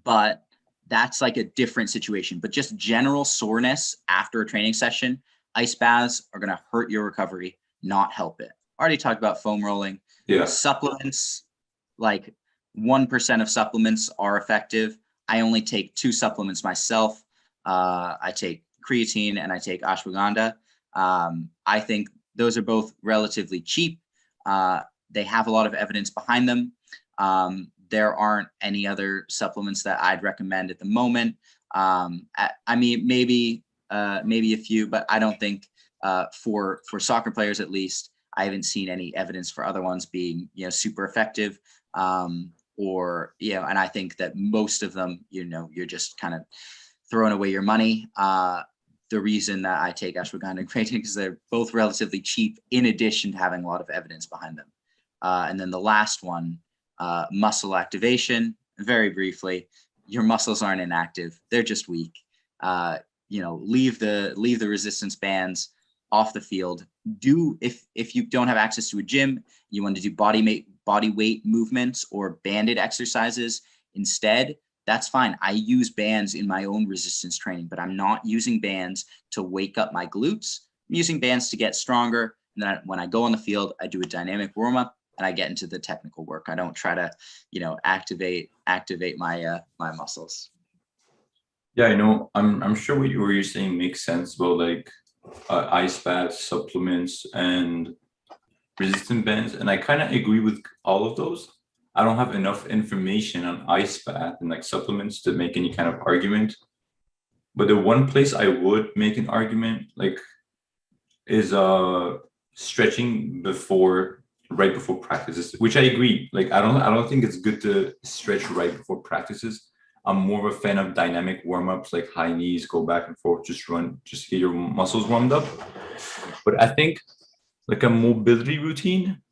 but that's like a different situation. But just general soreness after a training session, ice baths are going to hurt your recovery, not help it. Already talked about foam rolling. Yeah. Supplements, like 1% of supplements are effective. I only take 2 supplements myself. I take creatine and I take ashwagandha. I think those are both relatively cheap. They have a lot of evidence behind them. There aren't any other supplements that I'd recommend at the moment. I mean, maybe a few, but I don't think for soccer players at least, I haven't seen any evidence for other ones being super effective. And I think that most of them, you're just kind of throwing away your money. The reason that I take ashwagandha and creatine is they're both relatively cheap, in addition to having a lot of evidence behind them. And then the last one, muscle activation. Very briefly, your muscles aren't inactive; they're just weak. Leave the resistance bands off the field. If you don't have access to a gym, you want to do body weight movements or banded exercises instead. That's fine. I use bands in my own resistance training, but I'm not using bands to wake up my glutes. I'm using bands to get stronger. And then when I go on the field, I do a dynamic warm up and I get into the technical work. I don't try to, activate my my muscles. Yeah, I'm sure what you're saying makes sense about like ice baths, supplements, and resistant bands, and I kind of agree with all of those. I don't have enough information on ice bath and like supplements to make any kind of argument. But the one place I would make an argument like is stretching right before practices, which I agree. Like I don't think it's good to stretch right before practices. I'm more of a fan of dynamic warm-ups, like high knees, go back and forth, just run, just to get your muscles warmed up. But I think like a mobility routine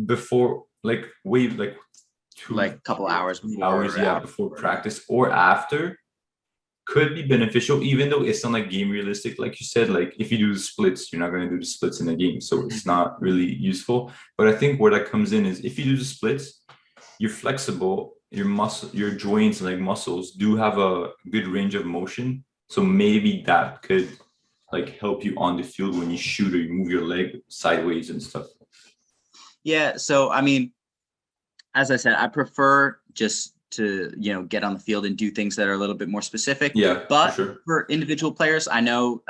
before like wait like Like a couple hours 2 hours, before. yeah, before practice or after could be beneficial, even though it's not like game realistic. Like you said, like if you do the splits, you're not going to do the splits in a game, so it's not really useful. But I think where that comes in is if you do the splits, you're flexible, your joints and like muscles do have a good range of motion, so maybe that could like help you on the field when you shoot or you move your leg sideways and stuff. Yeah. So, I mean, as I said, I prefer just to, get on the field and do things that are a little bit more specific. Yeah, for But sure. for individual players, I know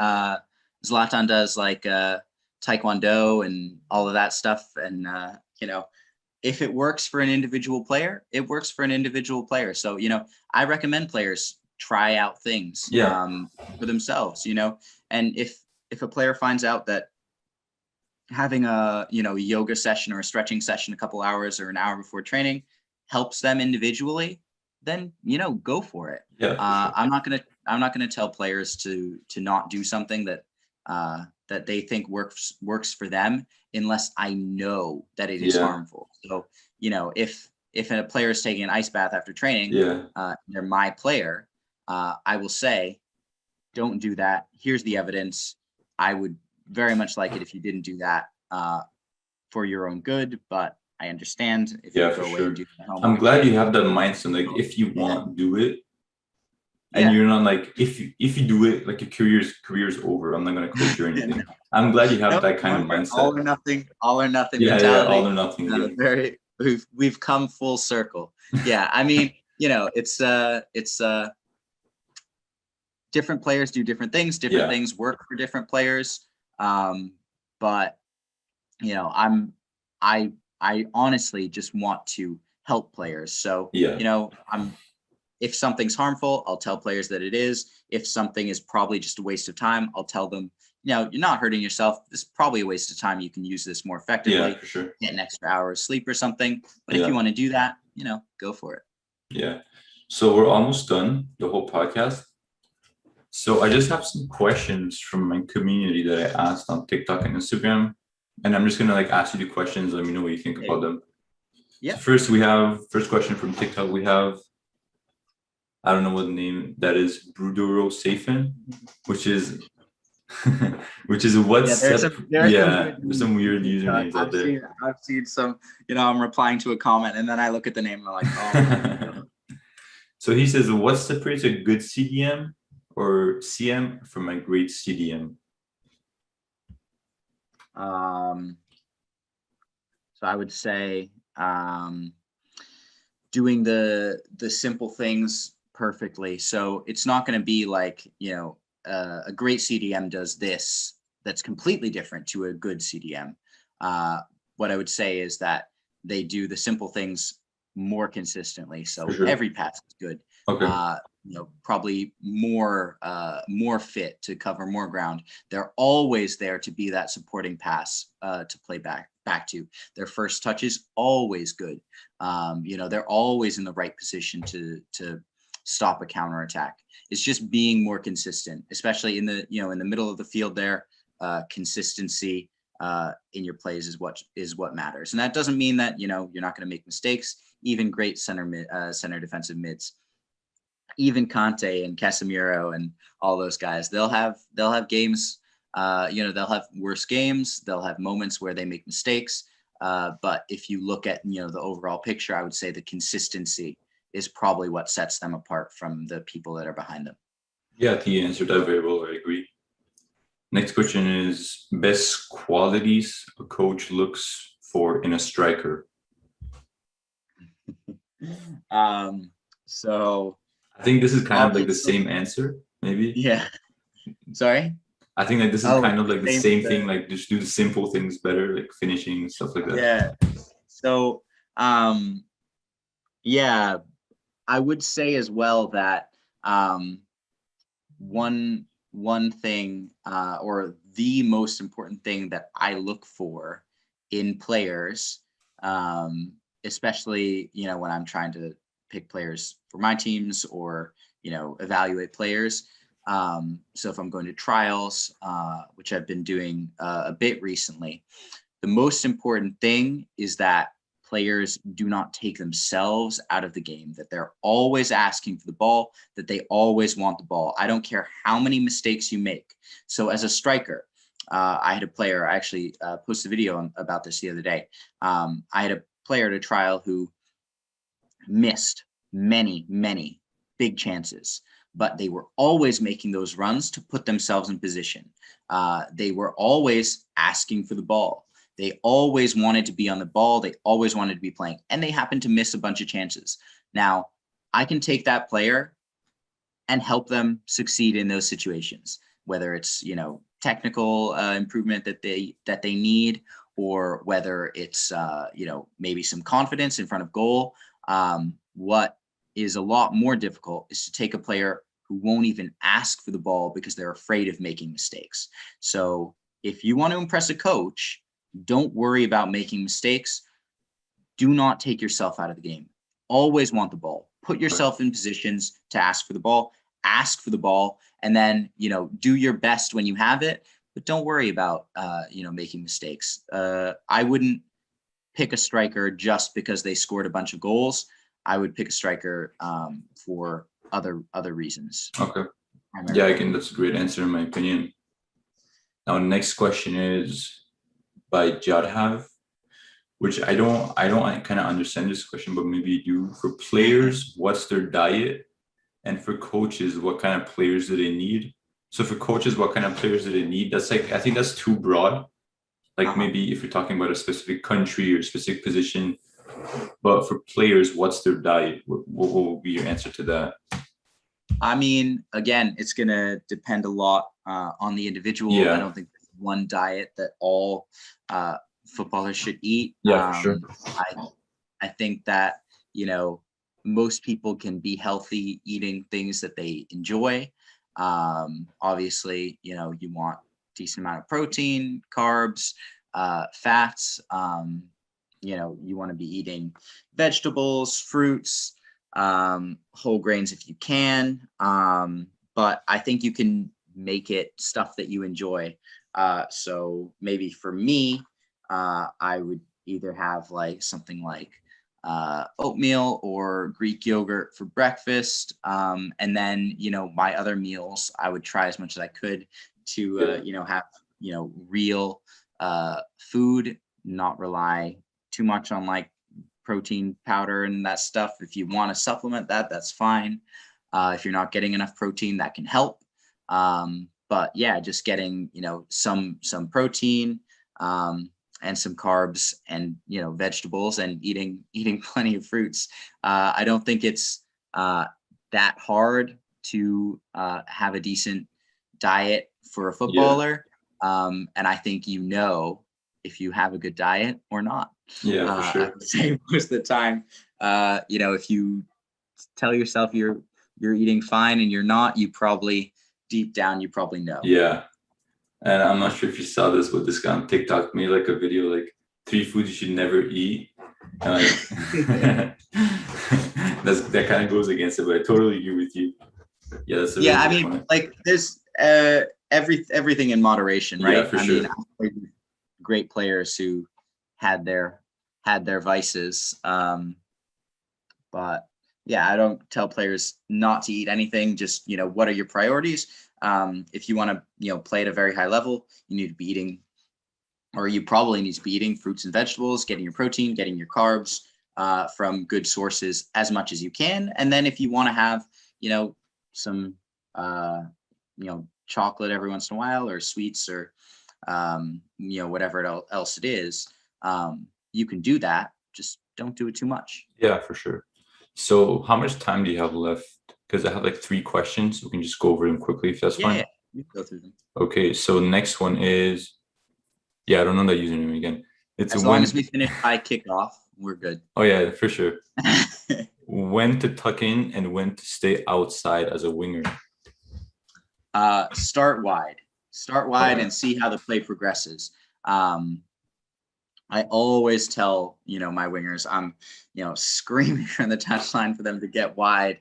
Zlatan does like Taekwondo and all of that stuff. And, if it works for an individual player, it works for an individual player. So, I recommend players try out things Yeah. for themselves, and if a player finds out that having a, yoga session or a stretching session a couple hours or an hour before training helps them individually, then, go for it. Yeah, for sure. I'm not gonna tell players to not do something that they think works for them unless I know that it is Yeah. harmful. So, if a player is taking an ice bath after training, Yeah. they're my player, I will say, don't do that. Here's the evidence. I would very much like it if you didn't do that for your own good, but I understand if you Yeah, for go away and sure. do that at home. I'm glad you have that mindset. Like, if you Yeah. want, do it. And Yeah. you're not like, if you do it, like your career's over. I'm not gonna coach you or anything. I'm glad you have Nope, that kind of mindset. all or nothing Yeah, yeah, all mentality. or nothing. Yeah. Very, we've come full circle. Yeah, I mean, it's different players do different things. Different Yeah. things work for different players. But I I honestly just want to help players. So Yeah. I'm if something's harmful, I'll tell players that it is. If something is probably just a waste of time, I'll tell them, you're not hurting yourself. This is probably a waste of time. You can use this more Yeah, effectively, for sure. get an extra hour of sleep or something. But if you Yeah. want to do that, go for it. Yeah. So we're almost done, the whole podcast. So I just have some questions from my community that I asked on TikTok and Instagram. And I'm just gonna like ask you the questions. Let me know what you think Hey, about them. So yeah. first question from TikTok. We have, I don't know what the name that is, Bruduro Safen, which is which is Yeah, what's there's some yeah, good there's memes some on weird TikTok. usernames out there. I've seen some, I'm replying to a comment and then I look at the name and I'm like, oh my So he says, what separates a good CDM or CM from a great CDM? God. So I would say doing the simple things perfectly. So it's not going to be like, a great CDM does this that's completely different to a good CDM. What I would say is that they do the simple things more consistently. For So sure. every pass is good. Okay. Probably more fit to cover more ground. They're always there to be that supporting pass to play back to. Their first touch is always good. They're always in the right position to stop a counterattack. It's just being more consistent, especially in the middle of the field there. Consistency in your plays is what matters. And that doesn't mean that, you're not going to make mistakes. Even great center defensive mids, even Conte and Casemiro and all those guys, they'll have games, they'll have worse games. They'll have moments where they make mistakes. But if you look at, the overall picture, I would say the consistency is probably what sets them apart from the people that are behind them. Yeah, he answered that very well. I agree. Next question is best qualities a coach looks for in a striker. So I think this is kind of like the obviously, same answer, maybe. yeah. Sorry. I think like this is Oh, kind of like the same thing, thing. like just do the simple things better, like finishing stuff like that. Yeah. So, yeah, I would say as well that one thing or the most important thing that I look for in players, especially when I'm trying to pick players for my teams or evaluate players. So if I'm going to trials, which I've been doing a bit recently, the most important thing is that players do not take themselves out of the game, that they're always asking for the ball, that they always want the ball. I don't care how many mistakes you make. So as a striker, I had a player, I actually posted a video about this the other day. I had a player at a trial who missed many, many big chances, but they were always making those runs to put themselves in position. They were always asking for the ball. They always wanted to be on the ball. They always wanted to be playing, and they happened to miss a bunch of chances. Now, I can take that player and help them succeed in those situations, whether it's, technical improvement that they need, or whether it's maybe some confidence in front of goal. What is a lot more difficult is to take a player who won't even ask for the ball because they're afraid of making mistakes. So if you want to impress a coach, don't worry about making mistakes. Do not take yourself out of the game. Always want the ball. Put yourself in positions to ask for the ball. Ask for the ball, and then do your best when you have it. But don't worry about making mistakes. I wouldn't pick a striker just because they scored a bunch of goals. I would pick a striker for other reasons. Okay. Primarily. Yeah, again, that's a great answer in my opinion. Now, next question is by Jadhav, which I don't kind of understand this question, but maybe you do. For players, what's their diet? And for coaches, what kind of players do they need? So for coaches, what kind of players do they need? That's I think that's too broad. Like maybe if you're talking about a specific country or a specific position, but for players, what's their diet? What will be your answer to that? I mean, again, it's going to depend a lot on the individual. Yeah. I don't think there's one diet that all footballers should eat. Yeah, for sure. I think that, most people can be healthy eating things that they enjoy. Obviously, you want decent amount of protein, carbs, fats. You want to be eating vegetables, fruits, whole grains if you can. But I think you can make it stuff that you enjoy. So maybe for me, I would either have like something like oatmeal or Greek yogurt for breakfast. And then, my other meals, I would try as much as I could to, have, real food, not rely too much on like protein powder and that stuff. If you want to supplement that, that's fine. If you're not getting enough protein, that can help. But yeah, just getting, some protein, and some carbs and, vegetables, and eating plenty of fruits. I don't think it's that hard to have a decent diet for a footballer. Yeah. And I think, if you have a good diet or not. Yeah, for sure. I would say most of the time, if you tell yourself you're eating fine and you're not, deep down, you probably know. Yeah. And I'm not sure if you saw this, but this guy on TikTok made like a video, like 3 foods you should never eat. And like, that kind of goes against it, but I totally agree with you. Yeah, that's really I mean, point. Like there's everything in moderation, right? Yeah, for sure. Mean, great players who had their vices, but yeah, I don't tell players not to eat anything. Just what are your priorities? If you want to, play at a very high level, you need to be eating, or you probably need to be eating fruits and vegetables, getting your protein, getting your carbs from good sources as much as you can. And then if you want to have, some, chocolate every once in a while, or sweets, or, whatever else it is, you can do that. Just don't do it too much. Yeah, for sure. So how much time do you have left? Because I have like 3 questions. We can just go over them quickly if that's fine. Yeah, you can go through them. Okay, so next one is, I don't know that username again. It's as long as we finish by kickoff, we're good. Oh yeah, for sure. When to tuck in and when to stay outside as a winger? Start wide and see how the play progresses. I always tell, my wingers, I'm, screaming from the touchline for them to get wide.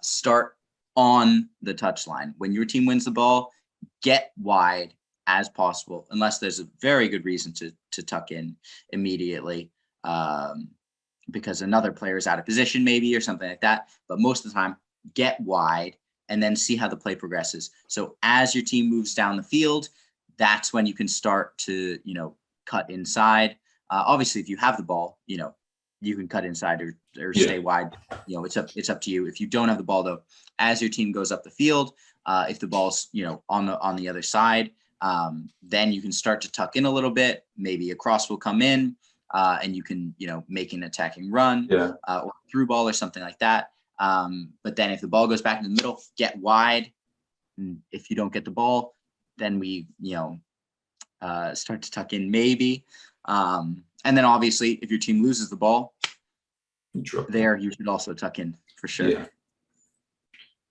Start on the touchline. When your team wins the ball, get wide as possible, unless there's a very good reason to tuck in immediately, because another player is out of position maybe, or something like that. But most of the time, get wide and then see how the play progresses. So as your team moves down the field, that's when you can start to, cut inside. Obviously, if you have the ball, you can cut inside or stay wide. It's up to you. If you don't have the ball, though, as your team goes up the field, if the ball's on the other side, then you can start to tuck in a little bit. Maybe a cross will come in, and you can make an attacking run, or through ball or something like that. But then if the ball goes back in the middle, get wide. And if you don't get the ball, then we, start to tuck in maybe. And then obviously if your team loses the ball there, you should also tuck in for sure. Yeah.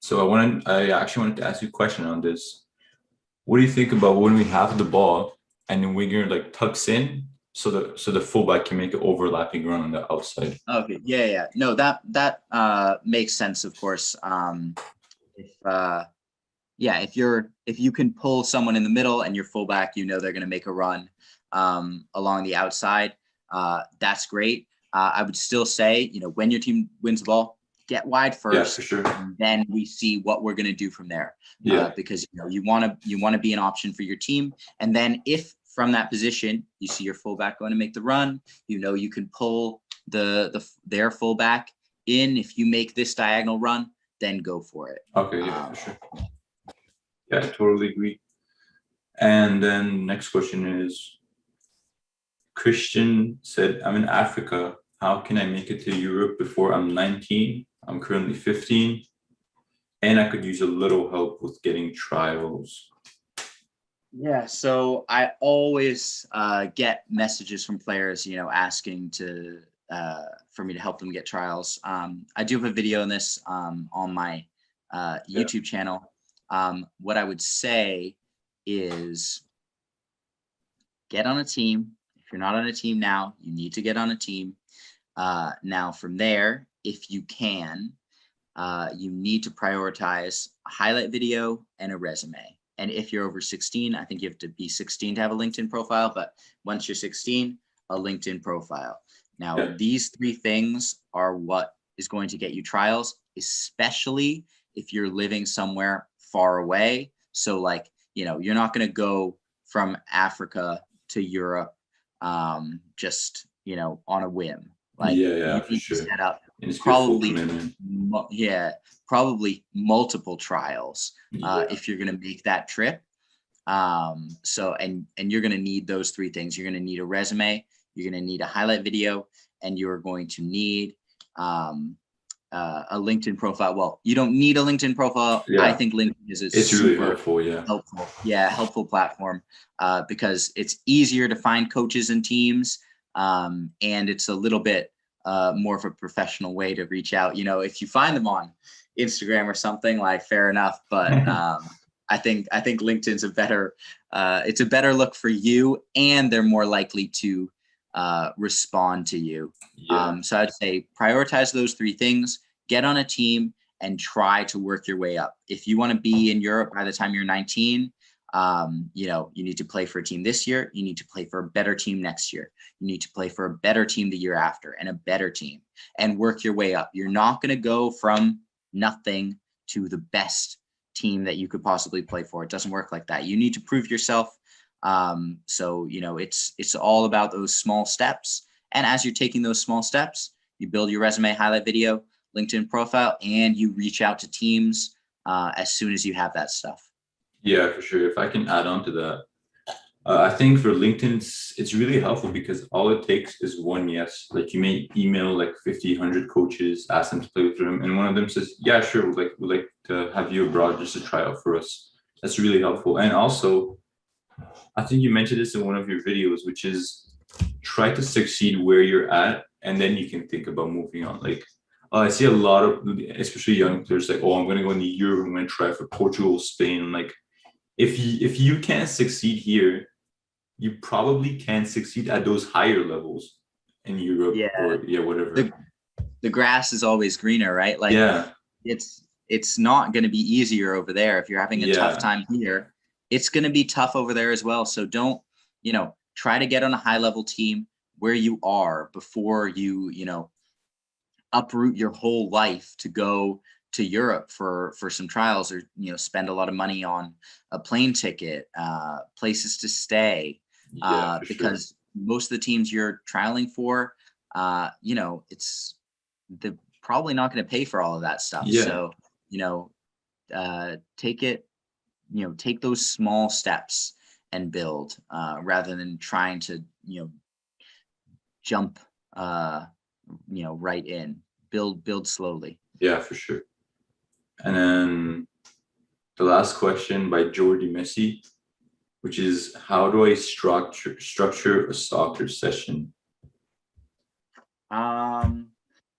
So I actually wanted to ask you a question on this. What do you think about when we have the ball and the winger like tucks in so the fullback can make an overlapping run on the outside? Okay. Yeah. No, that makes sense, of course. If you can pull someone in the middle and your fullback, they're going to make a run along the outside. That's great. I would still say, when your team wins the ball, get wide first. Yeah, for sure. And then we see what we're going to do from there. Yeah. Because you want to be an option for your team. And then if from that position you see your fullback going to make the run, you can pull their fullback in. If you make this diagonal run, then go for it. Okay, yeah, for sure. Yeah, I totally agree. And then next question is, Christian said, I'm in Africa. How can I make it to Europe before I'm 19? I'm currently 15. And I could use a little help with getting trials. Yeah, so I always get messages from players, asking for me to help them get trials. I do have a video on this on my YouTube channel. What I would say is get on a team. If you're not on a team now, you need to get on a team. Now from there, if you can, you need to prioritize a highlight video and a resume. And if you're over 16, I think you have to be 16 to have a LinkedIn profile. But once you're 16, a LinkedIn profile. Now, these three things are what is going to get you trials, especially if you're living somewhere far away. So like, you're not going to go from Africa to Europe just, on a whim. Like, you for sure. Set up probably multiple trials if you're going to make that trip. So you're going to need those three things. You're going to need a resume, you're going to need a highlight video, and you're going to need a LinkedIn profile. Well, you don't need a LinkedIn profile. Yeah. I think LinkedIn is really helpful. Helpful platform because it's easier to find coaches and teams, and it's a little bit more of a professional way to reach out. If you find them on Instagram or something, like, fair enough, but I think LinkedIn's it's a better look for you, and they're more likely to respond to you. So I'd say prioritize those three things, get on a team, and try to work your way up. If you want to be in Europe by the time you're 19, you need to play for a team this year. You need to play for a better team next year. You need to play for a better team the year after, and a better team, and work your way up. You're not going to go from nothing to the best team that you could possibly play for. It doesn't work like that. You need to prove yourself. So, it's all about those small steps. And as you're taking those small steps, you build your resume, highlight video, LinkedIn profile, and you reach out to teams as soon as you have that stuff. Yeah, for sure. If I can add on to that, I think for LinkedIn, it's really helpful because all it takes is one yes. Like, you may email like 50, 100 coaches, ask them to play with them, and one of them says, yeah, sure, we'd like to have you abroad just to try out for us. That's really helpful. And also, I think you mentioned this in one of your videos, which is try to succeed where you're at, and then you can think about moving on. Like, I see a lot of, especially young players, like, oh, I'm going to go in the Europe, I'm going to try for Portugal, Spain. Like, if you can't succeed here, you probably can't succeed at those higher levels in Europe or whatever. The grass is always greener, right? Like, it's not going to be easier over there. If you're having a tough time here, it's going to be tough over there as well. So don't, try to get on a high level team where you are before you, uproot your whole life to go to Europe for some trials, or, spend a lot of money on a plane ticket, places to stay, because most of the teams you're trialing for, they're probably not going to pay for all of that stuff. So, take those small steps and build, rather than trying to, jump, right in. Build slowly. Yeah, for sure. And then the last question by Jordi Messi. which is how do I structure a soccer session?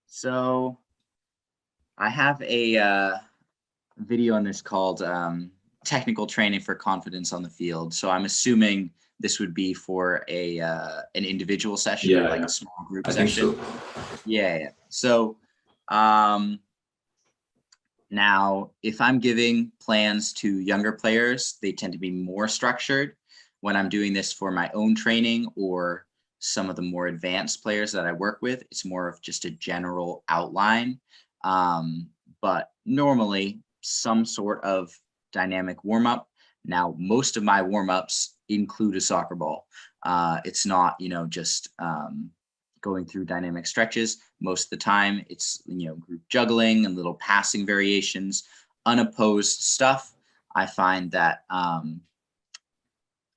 So I have a video on this called technical training for confidence on the field. So I'm assuming this would be for a an individual session or Yeah, like yeah, a small group I think session. so. Yeah, yeah. So now if I'm giving plans to younger players, they tend to be more structured. When I'm doing this for my own training or some of the more advanced players that I work with, it's more of just a general outline. But normally some sort of dynamic warm up. Now, most of my warm ups include a soccer ball. It's not, just going through dynamic stretches. Most of the time, it's group juggling and little passing variations, unopposed stuff. I find that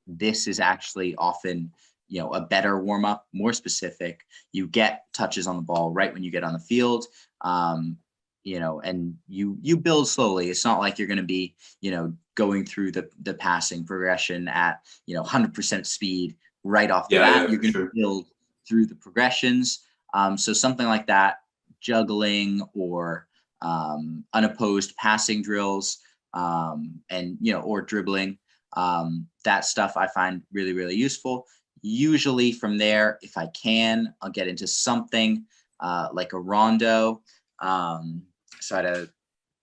this is actually often a better warm up, more specific. You get touches on the ball right when you get on the field. And you build slowly. It's not like you're going to be going through the passing progression at 100% speed right off the Yeah, bat. yeah, You're for going to sure. build through the progressions. So something like that, juggling or unopposed passing drills, and or dribbling. That stuff I find really, really useful. Usually from there, if I can, I'll get into something like a rondo. So I had a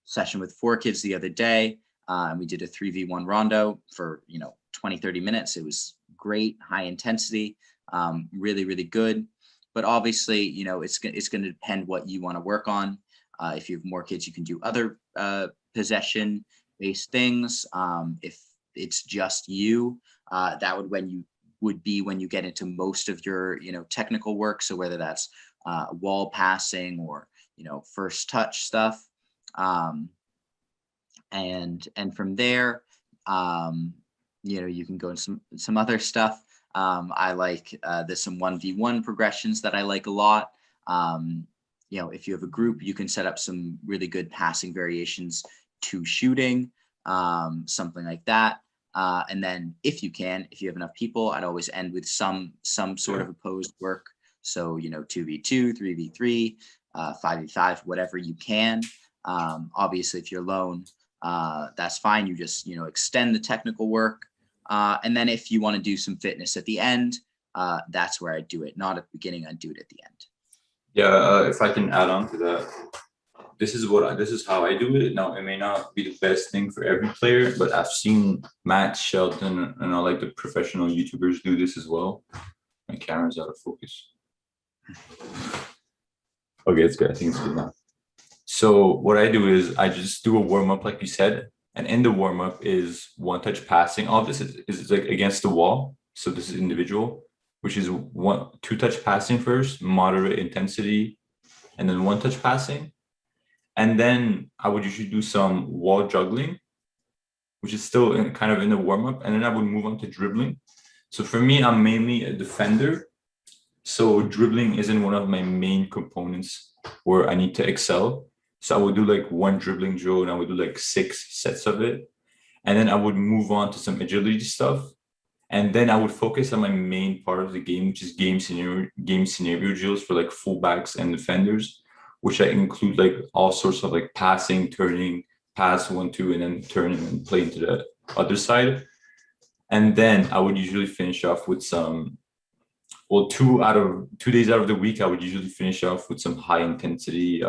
session with 4 kids the other day, and we did a 3v1 rondo for 20, 30 minutes. It was great, high intensity, really, really good. But obviously, it's going to depend what you want to work on. If you have more kids, you can do other possession based things. If it's just you, that would be when you get into most of your technical work. So whether that's wall passing or first touch stuff, and from there, you can go into some other stuff. I like there's some 1v1 progressions that I like a lot. If you have a group, you can set up some really good passing variations to shooting, something like that. And then if you have enough people, I'd always end with some sort Yeah. of opposed work. So 2v2, 3v3, 5v5, whatever you can. Obviously, if you're alone, that's fine. You just extend the technical work, and then if you want to do some fitness at the end, that's where I do it. Not at the beginning, I do it at the end. Yeah, if I can add on to that, this is how I do it. Now, it may not be the best thing for every player, but I've seen Matt Shelton and all like the professional YouTubers do this as well. My camera's out of focus. Okay, it's good. I think it's good now. So what I do is I just do a warm up, like you said, and in the warm up is one touch passing. All of this is like against the wall. So this is individual, which is two touch passing first, moderate intensity, and then one touch passing. And then I would usually do some wall juggling, which is still kind of in the warm up. And then I would move on to dribbling. So for me, I'm mainly a defender. So dribbling isn't one of my main components where I need to excel. So I would do like one dribbling drill and I would do like 6 sets of it. And then I would move on to some agility stuff. And then I would focus on my main part of the game, which is game scenario drills for like fullbacks and defenders, which I include like all sorts of like passing, turning, pass 1-2, and then turning and play into the other side. And then I would usually finish off with some 2 days out of the week, I would usually finish off with some high intensity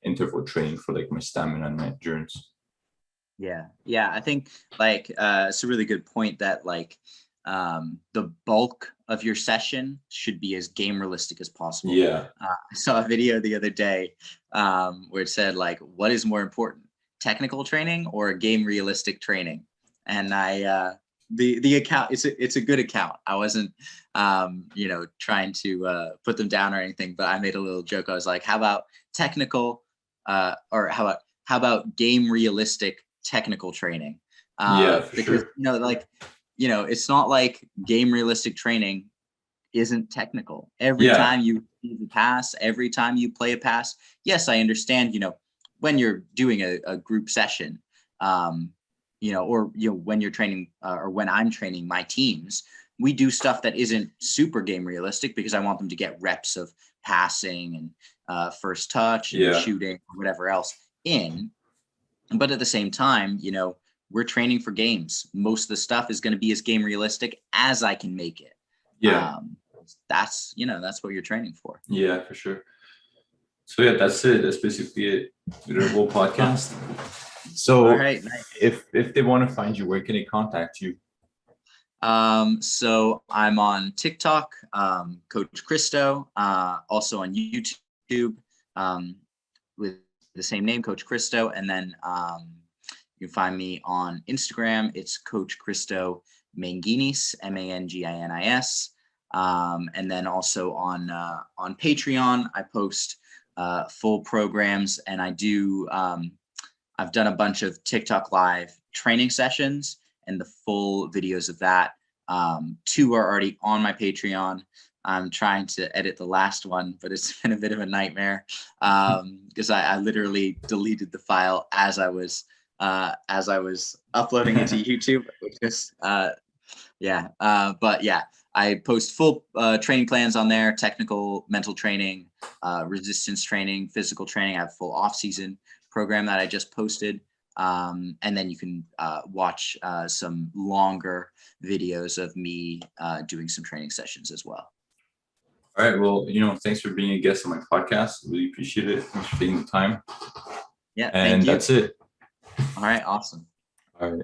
interval training for like my stamina and my endurance. Yeah, I think it's a really good point that the bulk of your session should be as game realistic as possible. Yeah. I saw a video the other day where it said what is more important, technical training or game realistic training? And the account, it's a good account. I wasn't trying to put them down or anything, but I made a little joke. I was like, how about technical or how about game realistic technical training? Yeah, for Because sure. it's not like game realistic training isn't technical. Every Yeah. time you do the pass, every time you play a pass, yes, I understand, when you're doing a group session, when you're training or when I'm training my teams, we do stuff that isn't super game realistic because I want them to get reps of passing and first touch and shooting or whatever else in. But at the same time, we're training for games. Most of the stuff is going to be as game realistic as I can make it. Yeah. That's what you're training for. Yeah, for sure. So yeah, that's it. That's basically it. The whole podcast. So all right, nice. if they want to find you, where can they contact you? So I'm on TikTok, Coach Christo, also on YouTube, with the same name, Coach Christo. And then you can find me on Instagram. It's Coach Christo Manginis, Manginis. And then also on Patreon, I post full programs, and I do. I've done a bunch of TikTok live training sessions, and the full videos of that. 2 are already on my Patreon. I'm trying to edit the last one, but it's been a bit of a nightmare because I literally deleted the file as I was uploading it to YouTube. But yeah, I post full training plans on there: technical, mental training, resistance training, physical training. I have a full off-season program that I just posted. And then you can watch some longer videos of me doing some training sessions as well. All right. Well, thanks for being a guest on my podcast. Really appreciate it. Thanks for taking the time. Yeah. And that's it. All right. Awesome. All right.